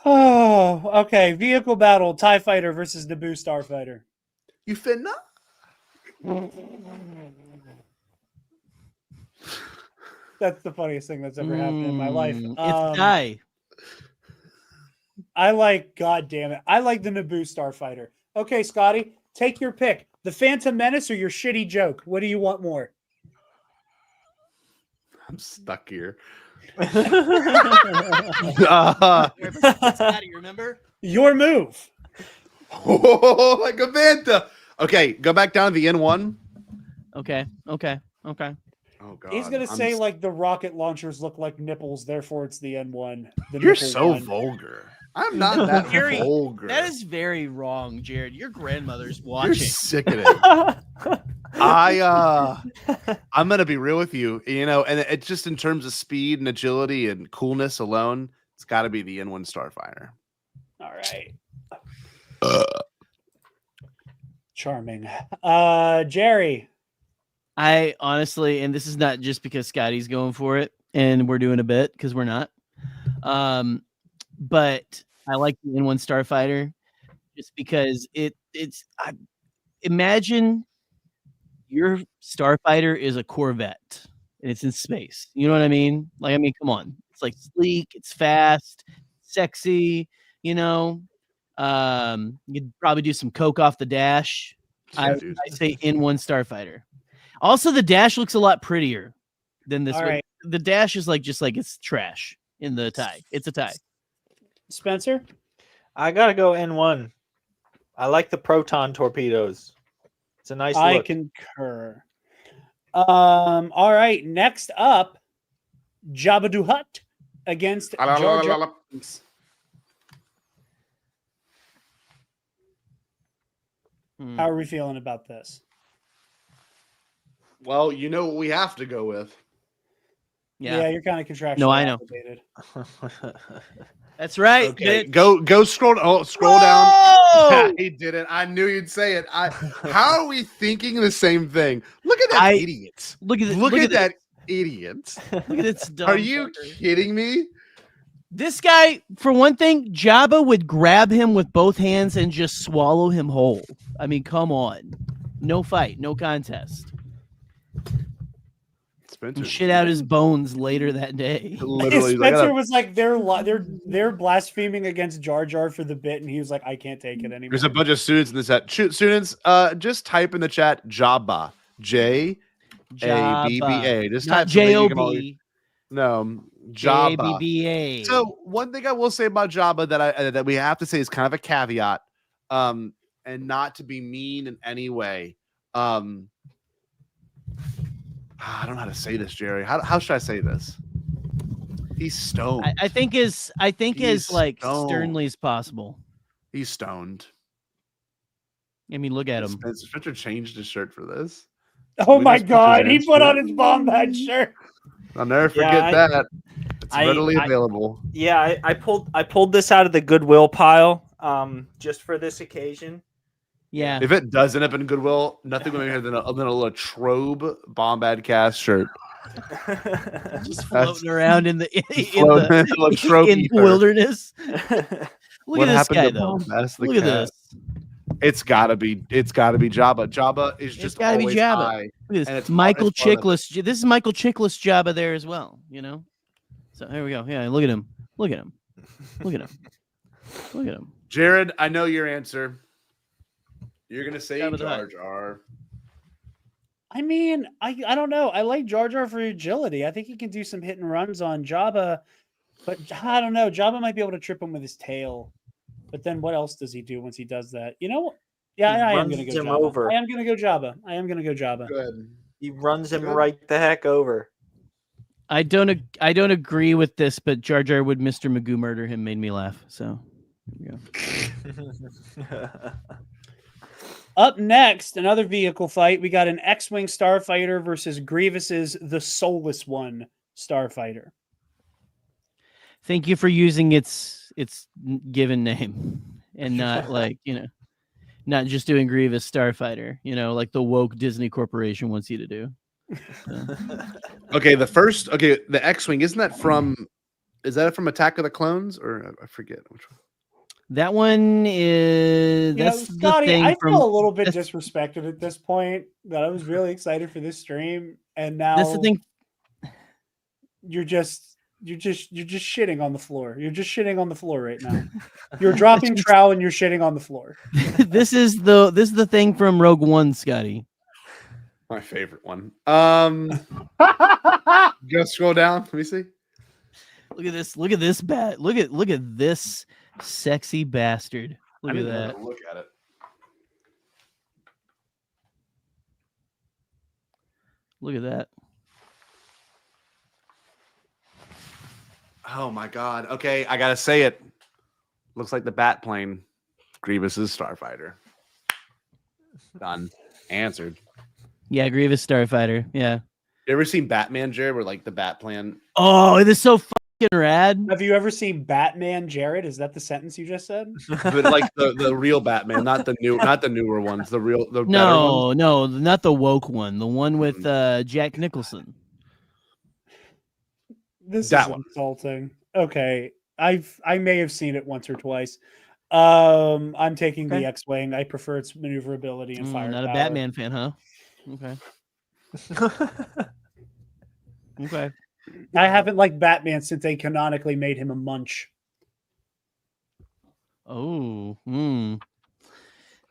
Oh, okay. Vehicle battle: TIE Fighter versus Naboo Starfighter. You finna? That's the funniest thing that's ever happened in my life. It's a tie. I like, God damn it, I like the Naboo Starfighter. Okay, Scotty, take your pick: the Phantom Menace or your shitty joke. What do you want more? I'm stuck here. Scotty, remember? Your move. Oh, like a Vanta. Okay, go back down to the N1. Okay. Oh god. He's gonna say like the rocket launchers look like nipples, therefore it's the N1. The You're nipple so one. vulgar. I'm not that Gerry, vulgar. That is very wrong, Jarod. Your grandmother's You're watching. sickening. I'm gonna be real with you, you know, and it's just in terms of speed and agility and coolness alone, it's got to be the N1 Starfighter. All right. Charming. Gerry. I honestly, and this is not just because Scotty's going for it and we're doing a bit because we're not. But I like the N1 Starfighter just because imagine your Starfighter is a Corvette and it's in space. You know what I mean? Like, I mean, come on. It's like sleek, it's fast, sexy, you know. You'd probably do some coke off the dash. Yeah, I say N1 Starfighter. Also, the dash looks a lot prettier than this All one. right. The dash is like just like it's trash in the tie. It's a tie. Spencer. I gotta go N1. I like the proton torpedoes. It's a nice I look. concur. All right. Next up, Jabba the Hutt against Jar Binks. How are we feeling about this? Well, you know what we have to go with. Yeah, you're kind of contractually No, I know. obligated. That's right. Okay, bitch. go scroll. Oh, scroll down. Oh! He did it. I knew you'd say it. How are we thinking the same thing? Look at that idiot. Look at that idiot. Look at this dumb Are you fucker. kidding me? This guy, for one thing, Jabba would grab him with both hands and just swallow him whole. I mean, come on. No fight, no contest. And shit out his bones later that day. Literally, Spencer was like, they're blaspheming against Jar Jar for the bit, and he was like, I can't take it anymore. There's a bunch of students in the chat. Students, just type in the chat Jabba. J-A-B-B-A. Just Not type J-O-B. No, Jabba. J-A-B-B-A. So one thing I will say about Jabba that we have to say is kind of a caveat, and not to be mean in any way. I don't know how to say this, Gerry. How should I say this? He's stoned. I think as like stoned. sternly as possible. He's stoned. I mean, look at him. Spencer changed his shirt for this. Oh my God, he put on his Bombad shirt. I'll never forget that. It's readily available. Yeah, I pulled this out of the Goodwill pile, just for this occasion. Yeah. If it does end up in Goodwill, nothing would be better than a little Trobe Bombad cast shirt. Just floating around in the wilderness. Look at this guy though. Look at this. It's gotta be Jabba. Jabba is just gotta be always Jabba. high. Look at this. And Michael Chiklis. This is Michael Chiklis Jabba there as well, you know? So here we go. Yeah, look at him. Look at him. Look at him. Look at him. Jarod, I know your answer. You're gonna say Jabba the Jar Hutt. Jar. I mean, I don't know. I like Jar Jar for agility. I think he can do some hit and runs on Jabba, but I don't know. Jabba might be able to trip him with his tail. But then what else does he do once he does that? You know? Yeah, I am going to go Jabba. Over. I am going to go Jabba. I am going to go Jabba. Good. He runs him right the heck over. I don't agree with this, but Jar Jar would Mr. Magoo murder him made me laugh. So here we go. Up next, another vehicle fight. We got an X-Wing starfighter versus Grievous's The Soulless One starfighter. Thank you for using its given name and not like, not just doing Grievous Starfighter, like the woke Disney Corporation wants you to do. So. Okay, the X-Wing, is that from Attack of the Clones, or I forget which one? That one is Scotty, the thing I feel a little bit disrespected at this point that I was really excited for this stream, and now that's the thing. You're just shitting on the floor. You're just shitting on the floor right now. You're dropping trowel and you're shitting on the floor. This is the thing from Rogue One, Scotty. My favorite one. Go scroll down. Let me see. Look at this. Look at this bat. Look at this sexy bastard. Look at that. Look at it. Look at that. Oh my God. Okay, I gotta say it. Looks like the bat plane. Grievous's starfighter. Done. Answered. Yeah, Grievous Starfighter. Yeah. You ever seen Batman, Jared, where like the bat plane? Oh, it is so fucking rad. Have you ever seen Batman, Jared? Is that the sentence you just said? But like the real Batman, not the newer ones. The better ones. No, not the woke one. The one with Jack Nicholson. This That is one. insulting. Okay, I may have seen it once or twice. I'm taking the X-Wing. I prefer its maneuverability and firepower. Not a Batman fan, huh? Okay. Okay. I haven't liked Batman since they canonically made him a munch. Oh.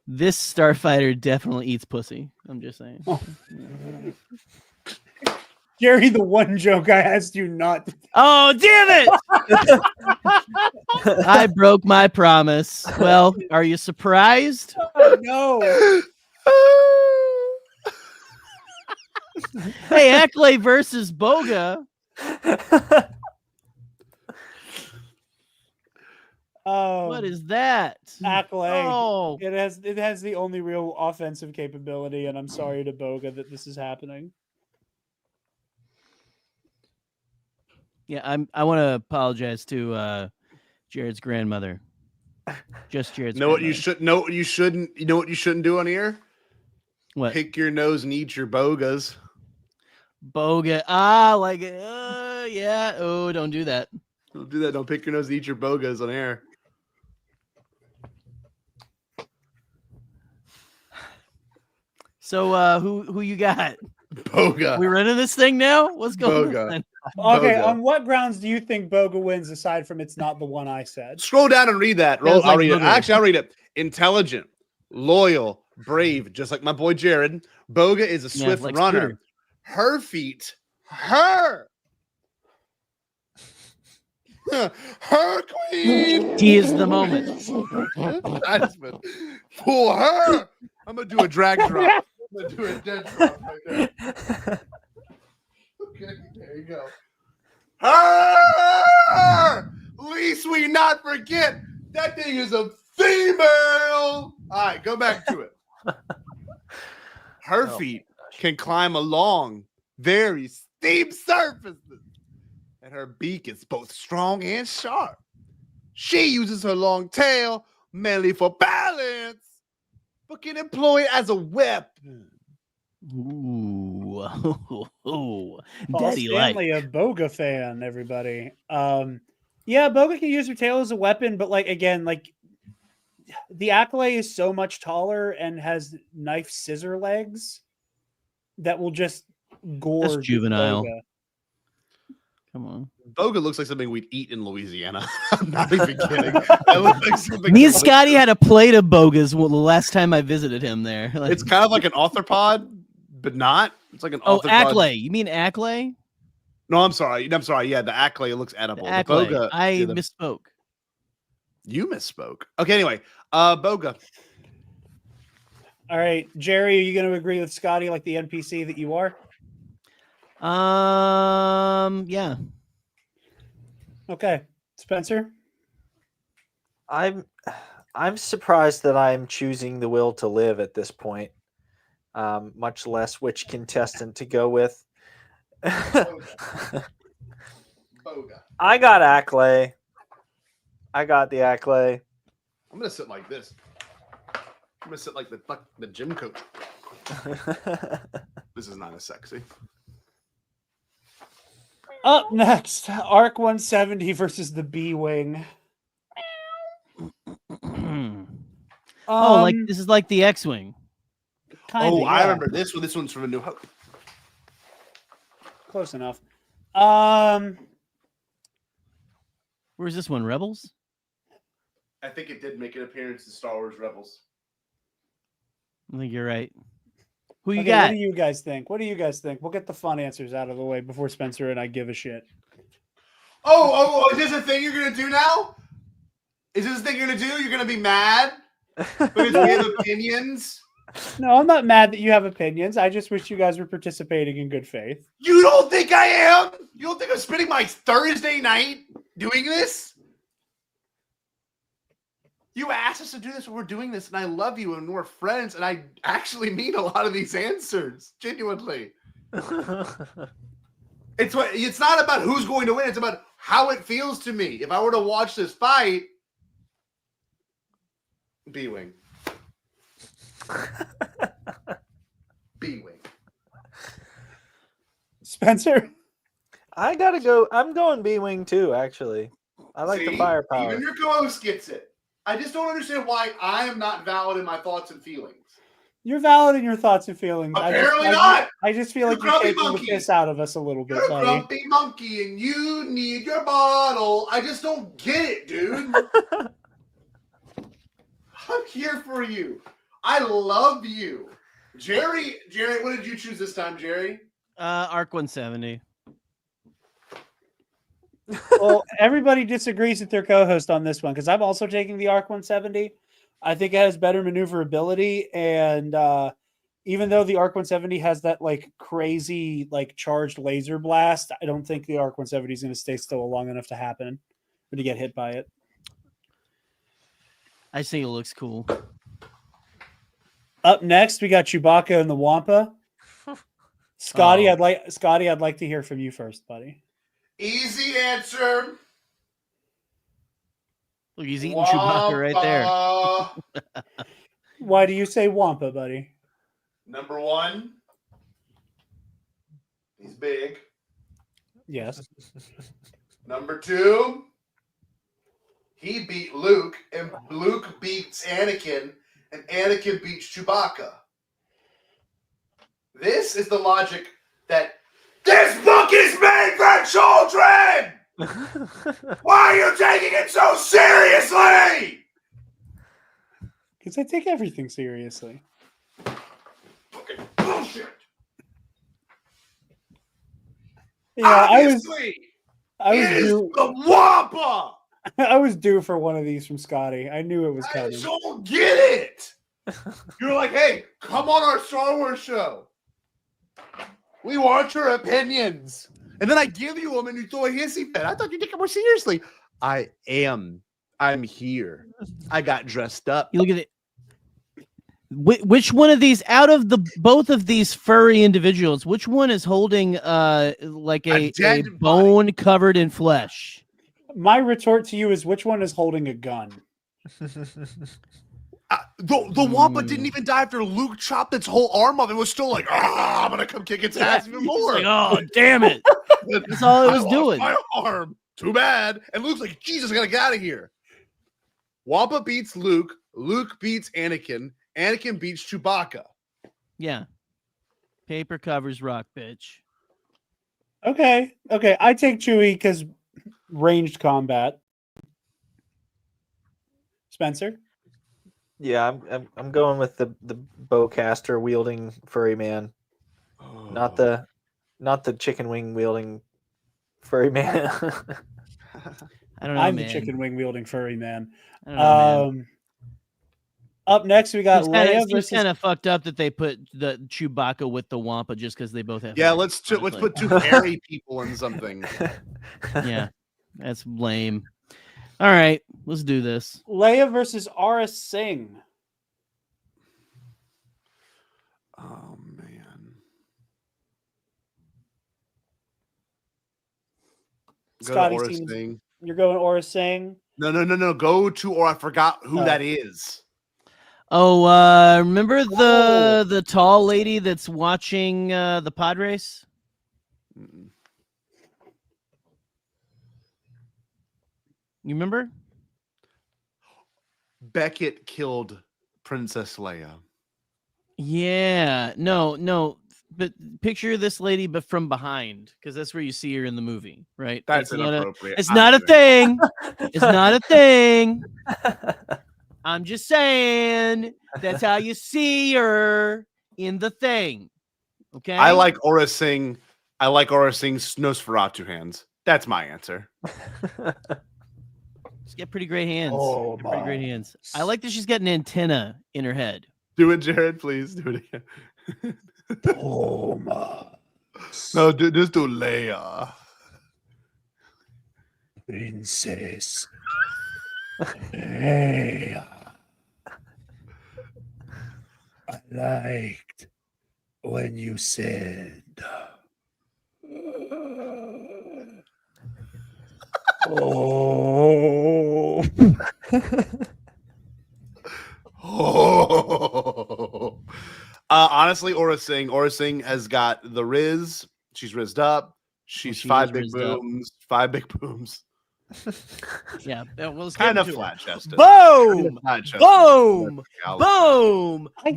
This starfighter definitely eats pussy. I'm just saying. Oh. Gerry, the one joke I asked you not to. Oh, damn it! I broke my promise. Well, are you surprised? Oh, no. Hey, Ackley versus Boga. Oh, What is that? Ackley. Oh. It has the only real offensive capability, and I'm sorry to Boga that this is happening. Yeah, I want to apologize to Jared's grandmother. Just Jared's. Know what you grandmother. should know what you shouldn't you know what you shouldn't do on here? What? Pick your nose and eat your bogas. Boga. Like it. Yeah. Oh, don't do that. Don't do that. Don't pick your nose and eat your bogas on air. So who you got? Boga. We running this thing now? What's going Boga. on? Okay, Boga. on what grounds do you think Boga wins aside from it's not the one I said? Scroll down and read that. Sounds I'll like read it. Booger. Actually, I'll read it. Intelligent, loyal, brave, just like my boy Jared. Boga is a Yeah, swift like runner. Scooter. Her feet, her queen. He is the moment. I just went, pull her. I'm gonna do a drag drop. I'm gonna do a dead drop right there. Okay, there you go. Her! Least we not forget that thing is a female. All right, go back to it. Her feet can climb along very steep surfaces, and her beak is both strong and sharp. She uses her long tail mainly for balance, but can employ it as a weapon. Ooh. Paul Daddy like. Stanley, a Boga fan, everybody. Yeah, Boga can use her tail as a weapon, but like again, like the Accolade is so much taller and has knife scissor legs that will just gorge. That's juvenile. Boga. Come on. Boga looks like something we'd eat in Louisiana. I'm not even kidding. That looks like something Me and Scotty had a plate of bogas the last time I visited him there. Like, It's kind of like an arthropod, but not. It's like an oh, arthropod. Acklay. You mean Acklay? No, I'm sorry. Yeah, the Acklay, it looks edible. The Acklay. Boga, I yeah, misspoke. You misspoke. Okay, anyway, Boga. All right, Gerry, are you going to agree with Scotty like the NPC that you are? Yeah. Okay, Spencer. I'm surprised that I'm choosing the will to live at this point. Much less which contestant to go with. Boga. I got Acklay. I got the Acklay. I'm gonna sit like this. I'm gonna sit like the gym coach. This is not as sexy. Up next, Arc 170 versus the B-Wing. Like this is like the X-Wing. Kinda, I yeah. remember this one. This one's from A New Hope. Close enough. Where's this one? Rebels? I think it did make an appearance in Star Wars Rebels. I think you're right. Who you Okay, got? What do you guys think? We'll get the fun answers out of the way before Spencer and I give a shit. Oh, is this a thing you're gonna do now? Is this a thing you're gonna do? You're gonna be mad because we have opinions? No, I'm not mad that you have opinions. I just wish you guys were participating in good faith. You don't think I am? You don't think I'm spending my Thursday night doing this? You asked us to do this, and we're doing this, and I love you, and we're friends, and I actually mean a lot of these answers, genuinely. It's not about who's going to win. It's about how it feels to me. If I were to watch this fight, B-Wing. B-Wing. Spencer? I gotta go. I'm going B-Wing too, actually. I like the firepower. Even your co-host gets it. I just don't understand why I am not valid in my thoughts and feelings. You're valid in your thoughts and feelings. Apparently not. I just feel like You're you're grumpy taking the monkey. piss out of us a little bit, You're a buddy. grumpy monkey and you need your bottle. I just don't get it, dude. I'm here for you. I love you. Gerry, what did you choose this time, Gerry? Arc 170. Well, everybody disagrees with their co-host on this one because I'm also taking the Arc 170. I think it has better maneuverability, and even though the Arc 170 has that like crazy like charged laser blast, I don't think the Arc 170 is going to stay still long enough to happen or to get hit by it. I just think it looks cool. Up next, we got Chewbacca and the Wampa. Scotty, Oh. I'd like to hear from you first, buddy. Easy answer. Look, he's eating Chewbacca right there. Wampa. Why do you say Wampa, buddy? Number one, he's big. Yes. Number two, he beat Luke, and Luke beats Anakin, and Anakin beats Chewbacca. This is the logic that this book is made for children! Why are you taking it so seriously? Because I take everything seriously. Fucking bullshit. Yeah, Obviously, I was it is due. the Wampa. I was due for one of these from Scotty. I knew it was I coming. don't get it. You're like, hey, come on our Star Wars show. We want your opinions. And then I give you them and you throw a hissy fit. I thought you'd take it more seriously. I am. I'm here. I got dressed up. You look at it. Which one of these, out of the both of these furry individuals, which one is holding like a bone covered in flesh? My retort to you is, which one is holding a gun? The Wampa didn't even die after Luke chopped its whole arm off. It was still like, I'm gonna come kick its ass even more. Like, oh, damn it! That's all it was doing. My arm. Too bad. And Luke's like, Jesus, I gotta get out of here. Wampa beats Luke. Luke beats Anakin. Anakin beats Chewbacca. Yeah. Paper covers rock, bitch. Okay. I take Chewie because ranged combat. Spencer? Yeah, I'm going with the bowcaster wielding furry man, not the chicken wing wielding furry man. I don't know. I'm man. the chicken wing wielding furry man. I don't know, man. Up next, we got Leia It's versus. kind of fucked up that they put the Chewbacca with the Wampa just because they both have. Yeah, hands, let's put two hairy people in something. Yeah, that's lame. All right, let's do this. Leia versus Aura Singh. Oh man. Scotty's team. You're going Aura Singh? No. Go to, or I forgot who that is. Oh, remember the tall lady that's watching the pod race? You remember? Beckett killed Princess Leia. Yeah. No. But picture this lady, but from behind, because that's where you see her in the movie, right? That's inappropriate. It's not a thing. It's not a thing. I'm just saying that's how you see her in the thing. Okay. I like Aura Singh. I like Aura Singh's Nosferatu hands. That's my answer. She's got pretty great hands. Oh, pretty great hands. I like that she's got an antenna in her head. Do it, Jared, please. Do it again. Oh my. No, just do Leia. Princess Leia. I liked when you said, oh. Oh. Honestly, Aura Singh has got the Riz. She's rizzed up. She's five big booms. Yeah, well, it's kind of flat chested. Boom! Boom!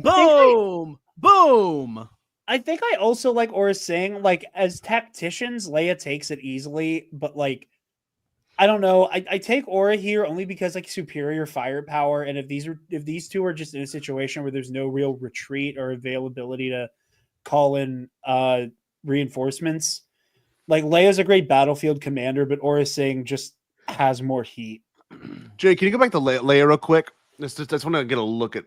Boom! Boom! I think I also like Aura Singh. Like, as tacticians, Leia takes it easily, but like, I don't know. I take Aura here only because like superior firepower, and if these two are just in a situation where there's no real retreat or availability to call in reinforcements, like Leia's a great battlefield commander, but Aura Singh just has more heat. Jay, can you go back to Leia real quick? I just want to get a look at.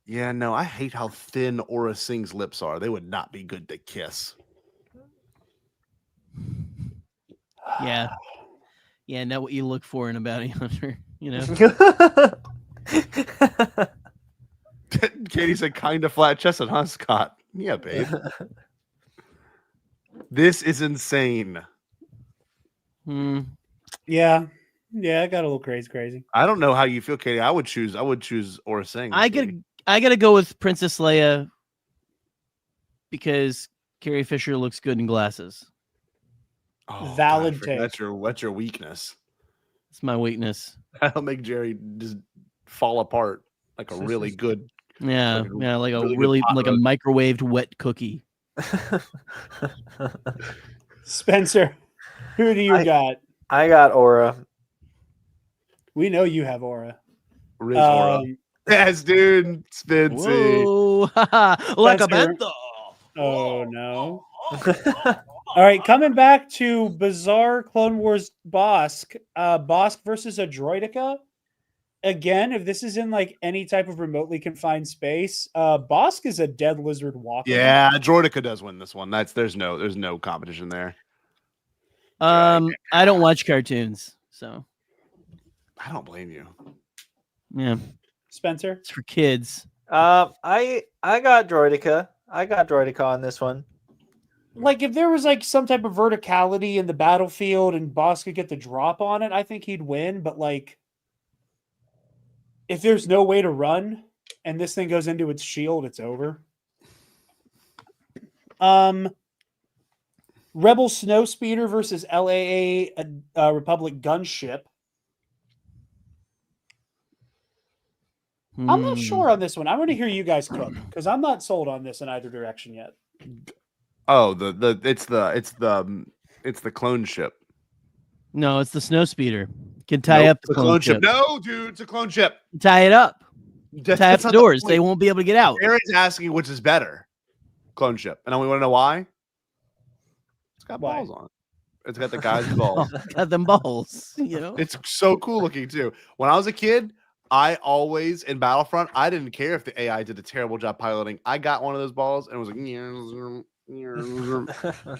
Yeah, no, I hate how thin Aura Singh's lips are. They would not be good to kiss. Yeah. Yeah, know what you look for in a bounty hunter, you know? Katie said kind of flat chested, huh, Scott? Yeah, babe. This is insane. Yeah, it got a little crazy. I don't know how you feel, Katie. I would choose Aura Singh. I gotta go with Princess Leia because Carrie Fisher looks good in glasses. Valid God, take. that's your weakness. It's my weakness. That'll make Gerry just fall apart like a really good. Yeah, like a really good pot like a roast. microwaved wet cookie. Spencer, who do you got? I got Aura. We know you have Aura. Riz Aura. Yes, dude. Spency. Whoa, like a Spencer. bento. Oh no. All right, coming back to Bizarre Clone Wars Bosk. Bosk versus a Droideka. Again, if this is in like any type of remotely confined space, Bosk is a dead lizard walker. Yeah, Droideka does win this one. There's no competition there. I don't watch cartoons, so I don't blame you. Yeah, Spencer, it's for kids. I got Droideka. I got Droideka on this one. Like if there was like some type of verticality in the battlefield and Bosk could get the drop on it, I think he'd win. But like, if there's no way to run and this thing goes into its shield, it's over. Rebel Snowspeeder versus LAA Republic Gunship. I'm not sure on this one. I want to hear you guys cook because I'm not sold on this in either direction yet. Oh, it's the clone ship. No, it's the Snowspeeder. Can tie up the clone ship. No, dude, it's a clone ship. Tie it up. That's Tie up the not doors. point. They won't be able to get out. Aaron's asking which is better. Clone ship. And we want to know why? It's got balls on it. It's got the guy's balls. Got them balls. You know? It's so cool looking too. When I was a kid, I always in Battlefront, I didn't care if the AI did a terrible job piloting. I got one of those balls and it was like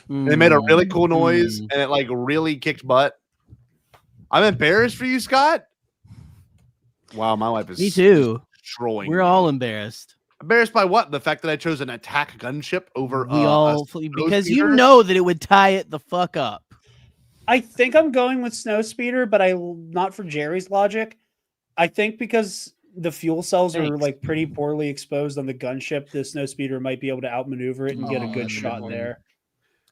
they made a really cool noise and it like really kicked butt. I'm embarrassed for you, Scott. Wow, my life is Me too. destroying. We're all embarrassed. Embarrassed by what? The fact that I chose an attack gunship over We all a because you Snowspeeder? know that it would tie it the fuck up. I think I'm going with Snowspeeder, but not for Jerry's logic. I think because the fuel cells are like pretty poorly exposed on the gunship, the Snowspeeder might be able to outmaneuver it and get a good shot there.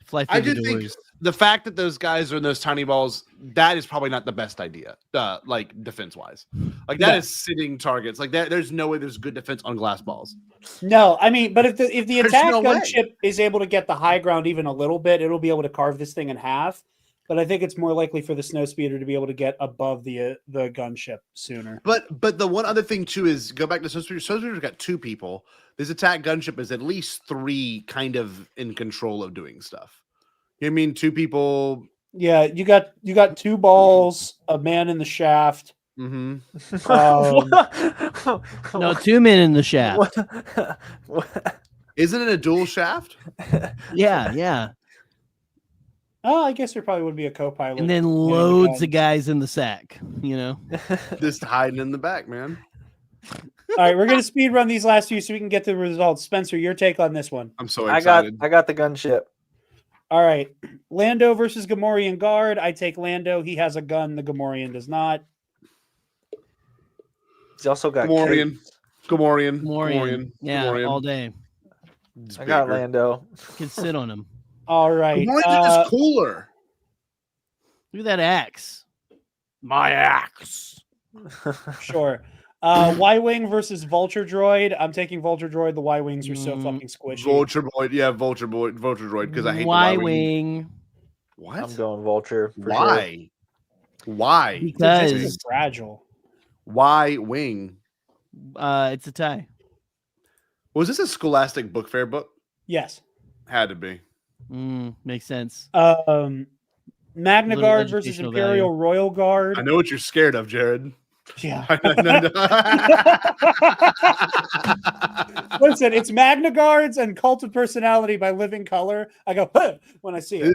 Fly I through do the think doors. the fact that those guys are in those tiny balls, that is probably not the best idea. Like defense wise, like that is sitting targets. Like that, there's no way there's good defense on glass balls. No, I mean, but if the There's attack no way. gunship is able to get the high ground even a little bit, it'll be able to carve this thing in half. But I think it's more likely for the Snowspeeder to be able to get above the gunship sooner. But the one other thing too is go back to Snowspeeder. Snowspeeder's got two people. This attack gunship is at least three kind of in control of doing stuff. You know what I mean? Two people. Yeah, you got two balls, a man in the shaft. Mm-hmm. No, 2 men in the shaft. Isn't it a dual shaft? Yeah. Oh, I guess there probably would be a co-pilot. And then loads of guys in the sack, you know? Just hiding in the back, man. All right, we're gonna speed run these last few so we can get to the results. Spencer, your take on this one. I'm so excited. I got the gunship. All right, Lando versus Gamorrean guard. I take Lando. He has a gun. The Gamorrean does not. He's also got Gamorrean. Yeah, Gamorrean. all day. I got Lando. Can sit on him. All right. Gamorreans are just cooler. Look at that axe. My axe. Sure. Y-Wing versus Vulture Droid. I'm taking Vulture Droid. The Y-Wings are so fucking squishy. Vulture Droid. Yeah, Vulture Droid. Because I hate Y-Wing. What? I'm going Vulture. For Why? Sure. Why? Because it's fragile. Y-Wing. It's a tie. Was this a Scholastic Book Fair book? Yes. Had to be. Makes sense. Magna Little Guard versus educational Imperial value. Royal Guard. I know what you're scared of, Jared. Yeah. No. Listen, it's Magna Guards and Cult of Personality by Living Color. I go huh, when I see it.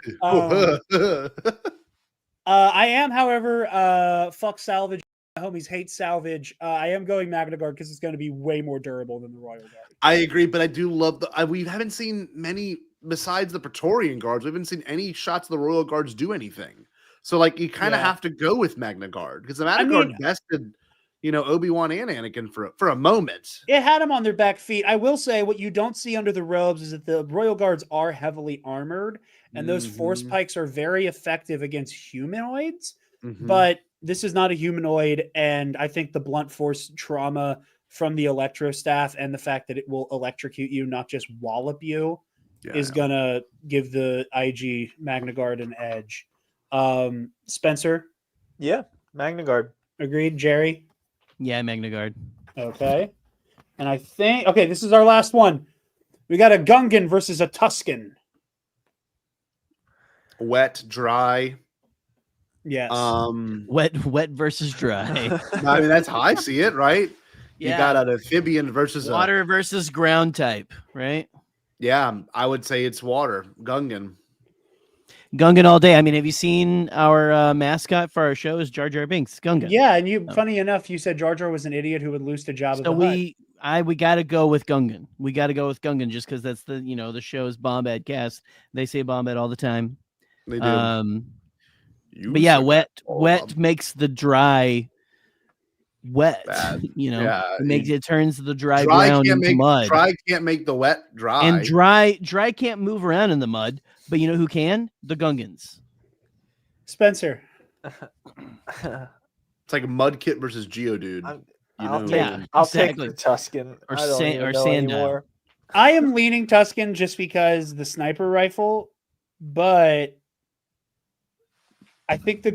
I am, however, fuck salvage. My homies hate salvage. I am going Magna Guard because it's going to be way more durable than the Royal Guard. I agree, but I do love we haven't seen many besides the Praetorian Guards. We haven't seen any shots of the Royal Guards do anything. So like you kind of Yeah. have to go with Magna Guard because the Magna Guard bested, Obi-Wan and Anakin for a moment. It had them on their back feet. I will say what you don't see under the robes is that the Royal Guards are heavily armored, and those force pikes are very effective against humanoids. But this is not a humanoid, and I think the blunt force trauma from the Electro staff and the fact that it will electrocute you, not just wallop you, is gonna give the IG Magna Guard an edge. Spencer? Yeah, Magna Guard. Agreed. Gerry? Yeah, Magna Guard. Okay. And I think, okay, this is our last one. We got a Gungan versus a Tusken. Wet, dry. Yes. Wet versus dry. I mean, that's how I see it, right? Yeah. You got an amphibian versus water versus ground type, right? Yeah, I would say it's water. Gungan. Gungan all day. I mean, have you seen our mascot for our show is Jar Binks? Gungan. Yeah, and you, funny enough, you said Jar Jar was an idiot who would lose to Jabba So the Hutt. we got to go with Gungan. We got to go with Gungan just because that's the show's Bombad cast. They say Bombad all the time. They do. But yeah, wet makes the dry wet. Bad. It turns the dry ground into mud. Dry can't make the wet dry. And dry can't move around in the mud. But you know who can? The Gungans. Spencer. It's like a Mud Kit versus Geodude. I'll take the Tusken or Sandow. I am leaning Tusken just because the sniper rifle, but I think the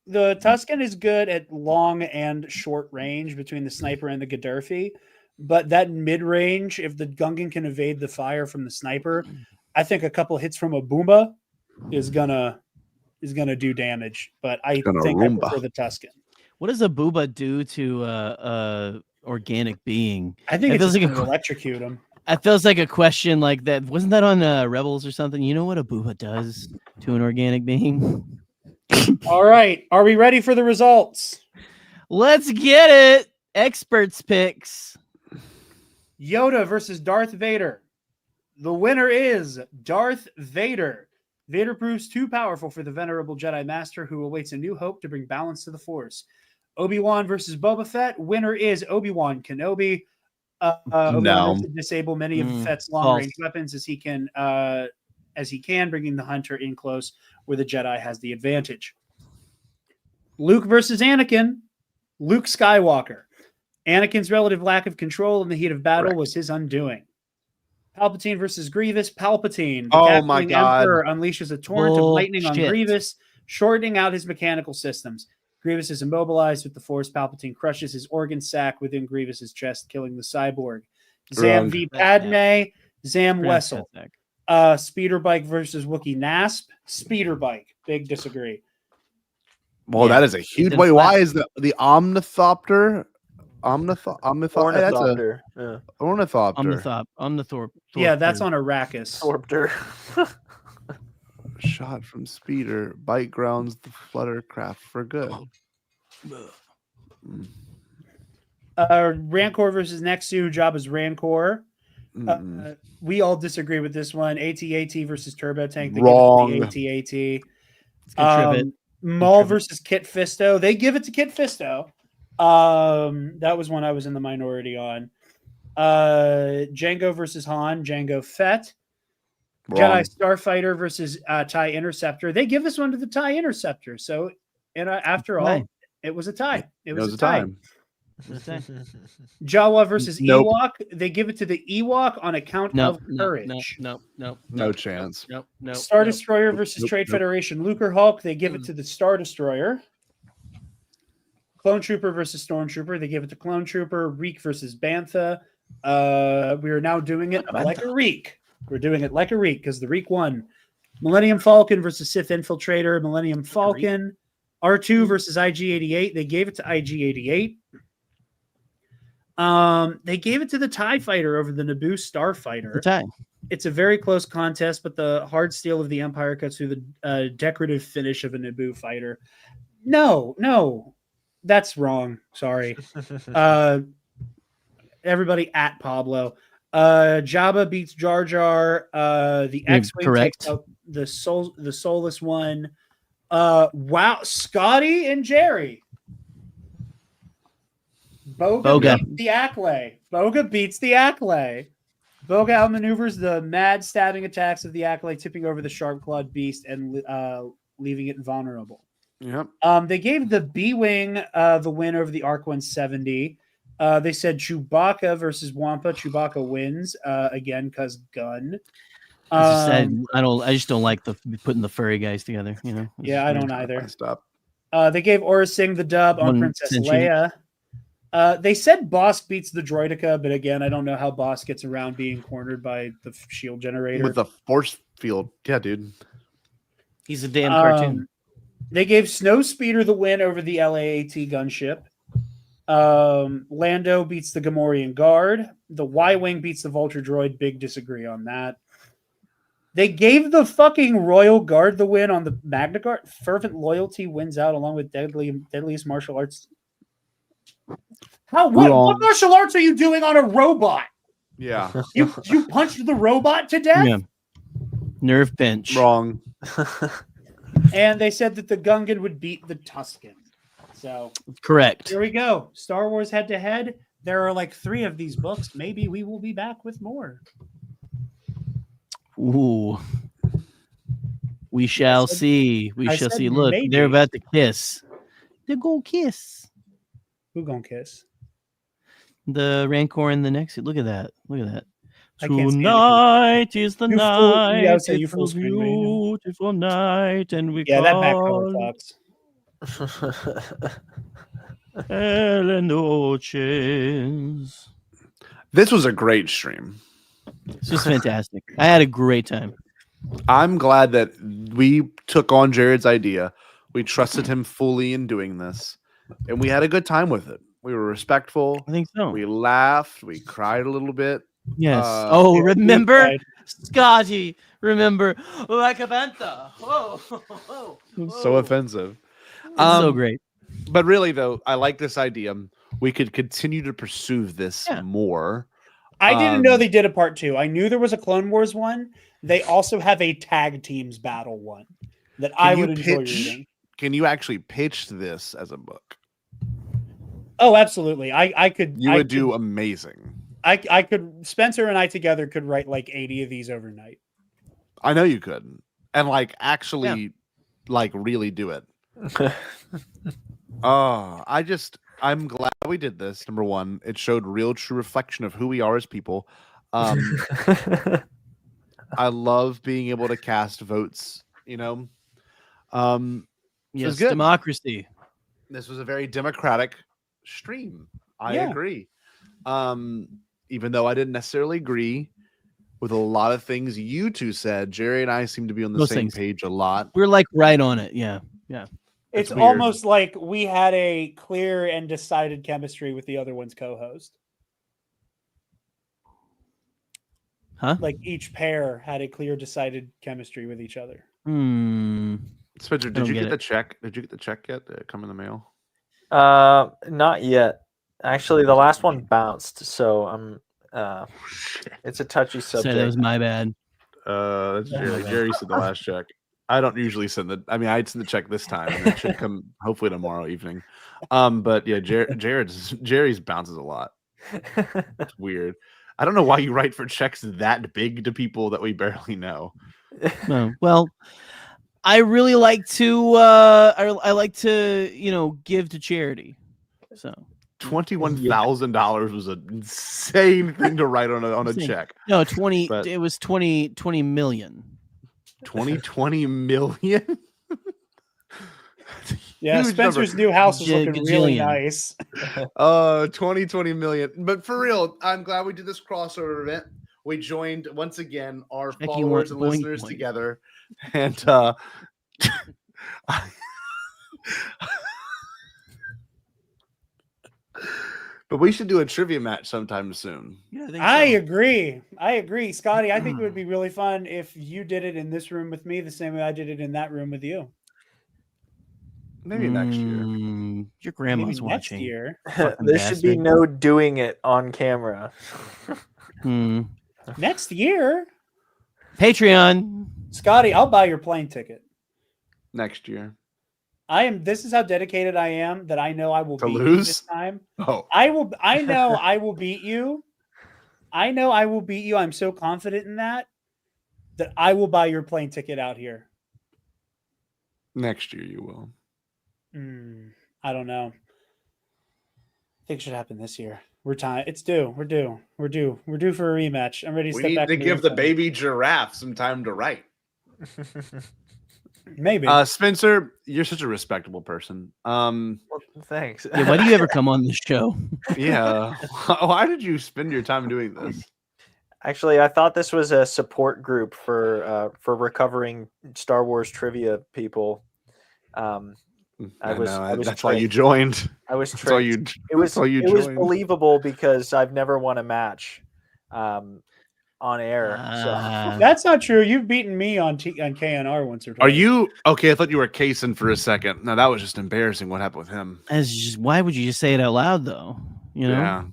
Tusken is good at long and short range between the sniper and the Gaddafi, but that mid range, if the Gungan can evade the fire from the sniper, I think a couple hits from a Boomba is gonna do damage. But I think I prefer the Tusken. What does a Booba do to organic being? I think it's like electrocute him. It feels like a question like that. Wasn't that on Rebels or something? You know what a Booba does to an organic being? All right. Are we ready for the results? Let's get it. Experts picks. Yoda versus Darth Vader. The winner is Darth Vader. Vader proves too powerful for the venerable Jedi Master who awaits a new hope to bring balance to the Force. Obi-Wan versus Boba Fett. Winner is Obi-Wan Kenobi. Obi-Wan has to disable many of Fett's long-range weapons as he can, bringing the Hunter in close where the Jedi has the advantage. Luke versus Anakin. Luke Skywalker. Anakin's relative lack of control in the heat of battle was his undoing. Palpatine versus Grievous. Palpatine. The my God. Emperor unleashes a torrent of lightning on Grievous, shortening out his mechanical systems. Grievous is immobilized with the Force. Palpatine crushes his organ sac within Grievous's chest, killing the cyborg. Zam v. Padme. Zam Wessel. Speeder bike versus Wookiee Nasp. Speeder bike. Big disagree. Well, that is a huge. Wait, why is the Omnithopter? Omnithopter. Yeah, that's on Arrakis. Thorpter. Shot from speeder. Bite grounds the fluttercraft for good. Rancor versus Nexu. Jabba's Rancor. We all disagree with this one. AT-AT versus Turbo Tank. They Wrong. give it to the AT-AT. Maul versus Kit Fisto. They give it to Kit Fisto. That was one I was in the minority on. Jango versus Han. Jango Fett. Wrong. Jedi Starfighter versus TIE Interceptor. They give this one to the TIE Interceptor. So, after all, it was a tie. It was a tie. Jawa versus Ewok. They give it to the Ewok on account of courage. No chance. Star Destroyer versus Trade Federation Lucre Hulk. They give it to the Star Destroyer. Clone Trooper versus Stormtrooper. They give it to Clone Trooper. Reek versus Bantha. We are now doing it like a Reek. We're doing it like a Reek because the Reek won. Millennium Falcon versus Sith Infiltrator. Millennium Falcon. R2 versus IG-88. They gave it to IG-88. They gave it to the TIE Fighter over the Naboo Starfighter. It's a very close contest, but the hard steel of the Empire cuts through the decorative finish of a Naboo fighter. No, that's wrong. Sorry. Everybody at Pablo. Jabba beats Jar Jar. The X-Wing takes out the soulless one. Wow, Scotty and Gerry. Boga beats the Acklay. Boga beats the Acklay. Boga outmaneuvers the mad stabbing attacks of the Acklay, tipping over the sharp-clawed beast and leaving it vulnerable. Yep. They gave the B-Wing the win over the ARC 170. They said Chewbacca versus Wampa. Chewbacca wins again because gun. I just don't like putting the furry guys together. You know. Yeah, I don't either. Stop. They gave Aura Singh the dub on Princess Leia. They said Bosk beats the Droideka, but again, I don't know how Bosk gets around being cornered by the shield generator. With the force field. Yeah, dude. He's a damn cartoon. They gave Snowspeeder the win over the LAAT gunship. Lando beats the Gamorrean Guard. The Y-Wing beats the Vulture Droid. Big disagree on that. They gave the fucking Royal Guard the win on the Magna Guard. Fervent Loyalty wins out along with Deadliest Martial Arts. What martial arts are you doing on a robot? Yeah. You punched the robot to death? Yeah. Nerve pinch. Wrong. And they said that the Gungan would beat the Tusken. So correct. Here we go. Star Wars head to head. There are like 3 of these books. Maybe we will be back with more. Ooh. We shall see. We shall see. Look, maybe. They're about to kiss. They're gonna kiss. Who gonna kiss? The Rancor and the next. Look at that. Look at that. I can't see Tonight is the night. I would say you It's full a screen right now. beautiful night, and we Yeah, that back call cover sucks. El Noches. This was a great stream. This was fantastic. I had a great time. I'm glad that we took on Jared's idea. We trusted him fully in doing this, and we had a good time with it. We were respectful. I think so. We laughed. We cried a little bit. Yes. Yeah, remember, Scotty? Remember, like a banta. Whoa. So offensive. So great. But really, though, I like this idea. We could continue to pursue this more. I didn't know they did a part 2. I knew there was a Clone Wars one. They also have a tag teams battle one that I would enjoy reading. Can you actually pitch this as a book? Oh, absolutely. I could. You would do amazing. I could. Spencer and I together could write like 80 of these overnight. I know you could, and like actually, like really do it. I'm glad we did this. Number one, it showed real, true reflection of who we are as people. I love being able to cast votes. You know, yes, democracy. This was a very democratic stream. I agree. Even though I didn't necessarily agree with a lot of things you two said, Gerry and I seem to be on the same page a lot. We're like right on it. Yeah. It's almost like we had a clear and decided chemistry with the other one's co-host. Huh? Like each pair had a clear, decided chemistry with each other. Spencer, did you get the check? Did you get the check yet? Did it come in the mail? Not yet. Actually, the last one bounced, so I'm. It's a touchy subject. So that was my bad. That's Gerry. Gerry said the last check. I don't usually send the. I mean, I'd send the check this time, and it should come hopefully tomorrow evening. But yeah, Gerry's bounces a lot. It's weird. I don't know why you write for checks that big to people that we barely know. No, well, I really like to. I like to, give to charity. So $21,000 was an insane thing to write on a check. No, 20. But it was 20 million. 20 million. Yeah, Spencer's new house is looking really nice. 20 million. But for real, I'm glad we did this crossover event. We joined once again our followers and listeners together, and but we should do a trivia match sometime soon. Yeah, I agree. Scotty, I think it would be really fun if you did it in this room with me the same way I did it in that room with you. Maybe next year. Your grandma's watching. Next year. There should be no doing it on camera. Next year. Patreon. Scotty, I'll buy your plane ticket. Next year. This is how dedicated I am that I know I will To beat you lose? this time. Oh, I know I will beat you. I know I will beat you. I'm so confident in that I will buy your plane ticket out here. next year you will. I don't know. I think it should happen this year. It's due. We're due. We're due for a rematch. I'm ready to We step need back. to in give the ring. baby giraffe some time to write. Maybe. Spencer, you're such a respectable person. Well, thanks. Yeah, why do you ever come on this show? Yeah. Why did you spend your time doing this? Actually, I thought this was a support group for recovering Star Wars trivia people. That's why you joined. I was That's why tricked. you. It was believable because I've never won a match on air. So That's not true. You've beaten me on KNR once or twice. Are you okay? I thought you were casing for a second. No, that was just embarrassing. What happened with him? Why would you just say it out loud, though? You know? Yeah.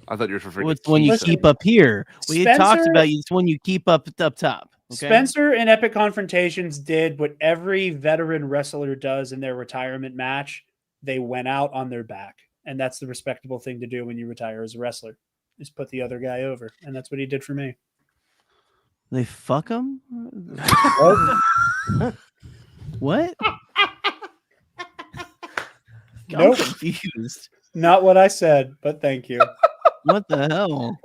I thought you were for freaking. What's one you keep up here? We had talked about you. It's one you keep up top. Okay? Spencer in Epic Confrontations did what every veteran wrestler does in their retirement match. They went out on their back. And that's the respectable thing to do when you retire as a wrestler, is put the other guy over. And that's what he did for me. They fuck him? What? Nope. I'm confused. Not what I said, but thank you. What the hell?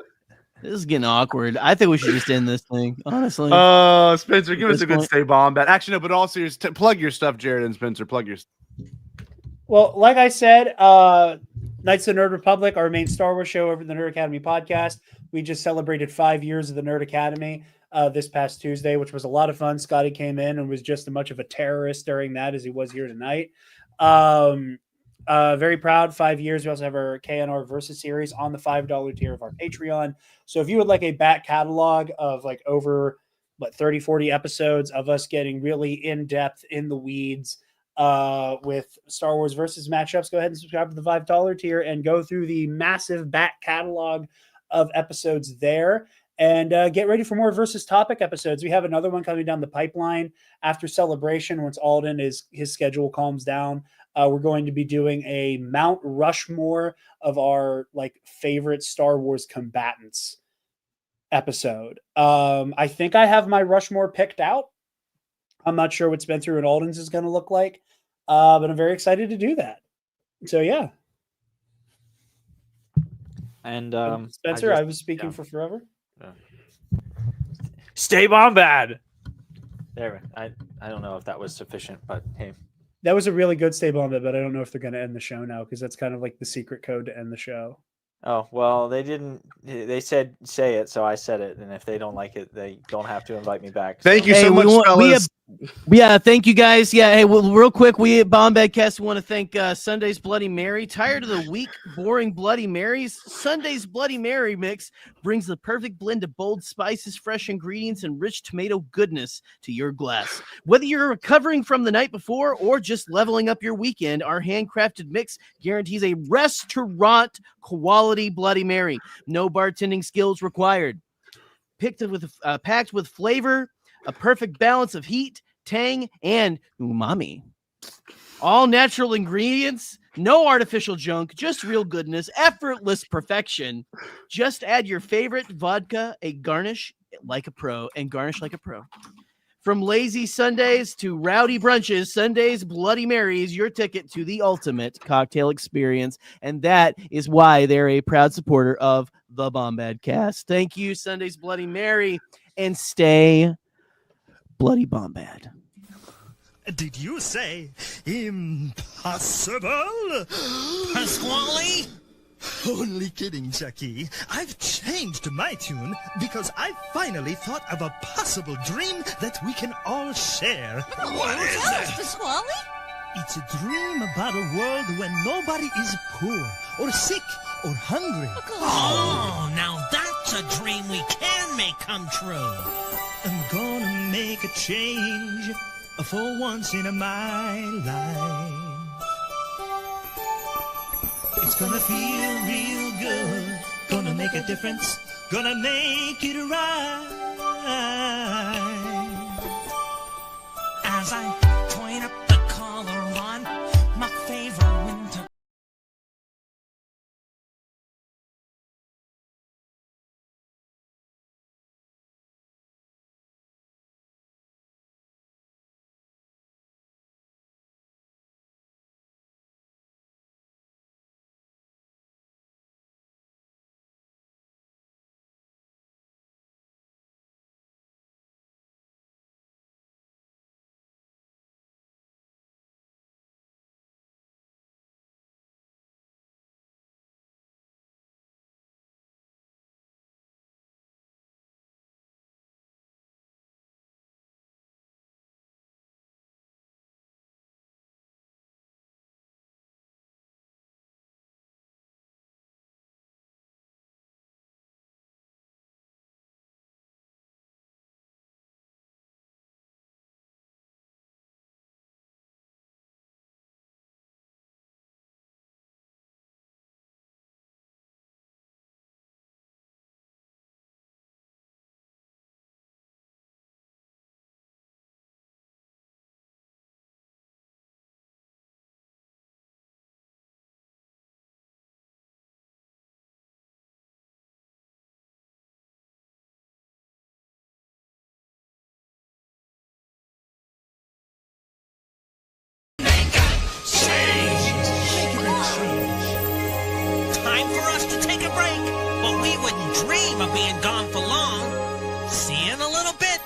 This is getting awkward. I think we should just end this thing, honestly. Spencer, give us a good stay bomb bet. Actually, no, but also plug your stuff, Jarod and Spencer. Plug your. Well, like I said, Knights of the Nerd Republic, our main Star Wars show over the Nerd Academy podcast. We just celebrated 5 years of the Nerd Academy this past Tuesday, which was a lot of fun. Scotty came in and was just as much of a terrorist during that as he was here tonight. Very proud. 5 years. We also have our KNR Versus series on the $5 tier of our Patreon. So if you would like a back catalog of like over 30, 40 episodes of us getting really in depth in the weeds with Star Wars Versus matchups, go ahead and subscribe to the $5 tier and go through the massive back catalog of episodes there. And get ready for more Versus topic episodes. We have another one coming down the pipeline after Celebration. Once Alden his schedule calms down, we're going to be doing a Mount Rushmore of our favorite Star Wars combatants episode. I think I have my Rushmore picked out. I'm not sure what Spencer and Alden's is going to look like, but I'm very excited to do that. So yeah. And Spencer, I was speaking for forever. Stay Bombad. There, I don't know if that was sufficient, but hey, that was a really good stay Bombad, but I don't know if they're going to end the show now because that's kind of like the secret code to end the show. Oh well, they didn't. They said say it, so I said it, and if they don't like it, they don't have to invite me back. Thank you so much, fellas. Thank you guys. Yeah, hey, well, real quick, we at Bombadcast want to thank Sunday's Bloody Mary. Tired of the weak, boring Bloody Marys? Sunday's Bloody Mary mix brings the perfect blend of bold spices, fresh ingredients, and rich tomato goodness to your glass. Whether you're recovering from the night before or just leveling up your weekend, our handcrafted mix guarantees a restaurant quality Bloody Mary. No bartending skills required. Packed with flavor, a perfect balance of heat, tang, and umami. All natural ingredients, no artificial junk, just real goodness, effortless perfection. Just add your favorite vodka, garnish like a pro. From lazy Sundays to rowdy brunches, Sunday's Bloody Mary is your ticket to the ultimate cocktail experience, and that is why they're a proud supporter of the Bombadcast. Thank you, Sunday's Bloody Mary, and stay bloody Bombad. Did you say impossible, Pasquale? Only kidding, Chucky. I've changed my tune because I finally thought of a possible dream that we can all share. What is it? Pasquale? It's a dream about a world when nobody is poor or sick or hungry. Oh, now that's a dream we can make come true. I'm gonna make a change for once in my life. It's gonna feel real good, gonna make a difference, gonna make it right. As I point up the collar on dream of being gone for long. See you in a little bit.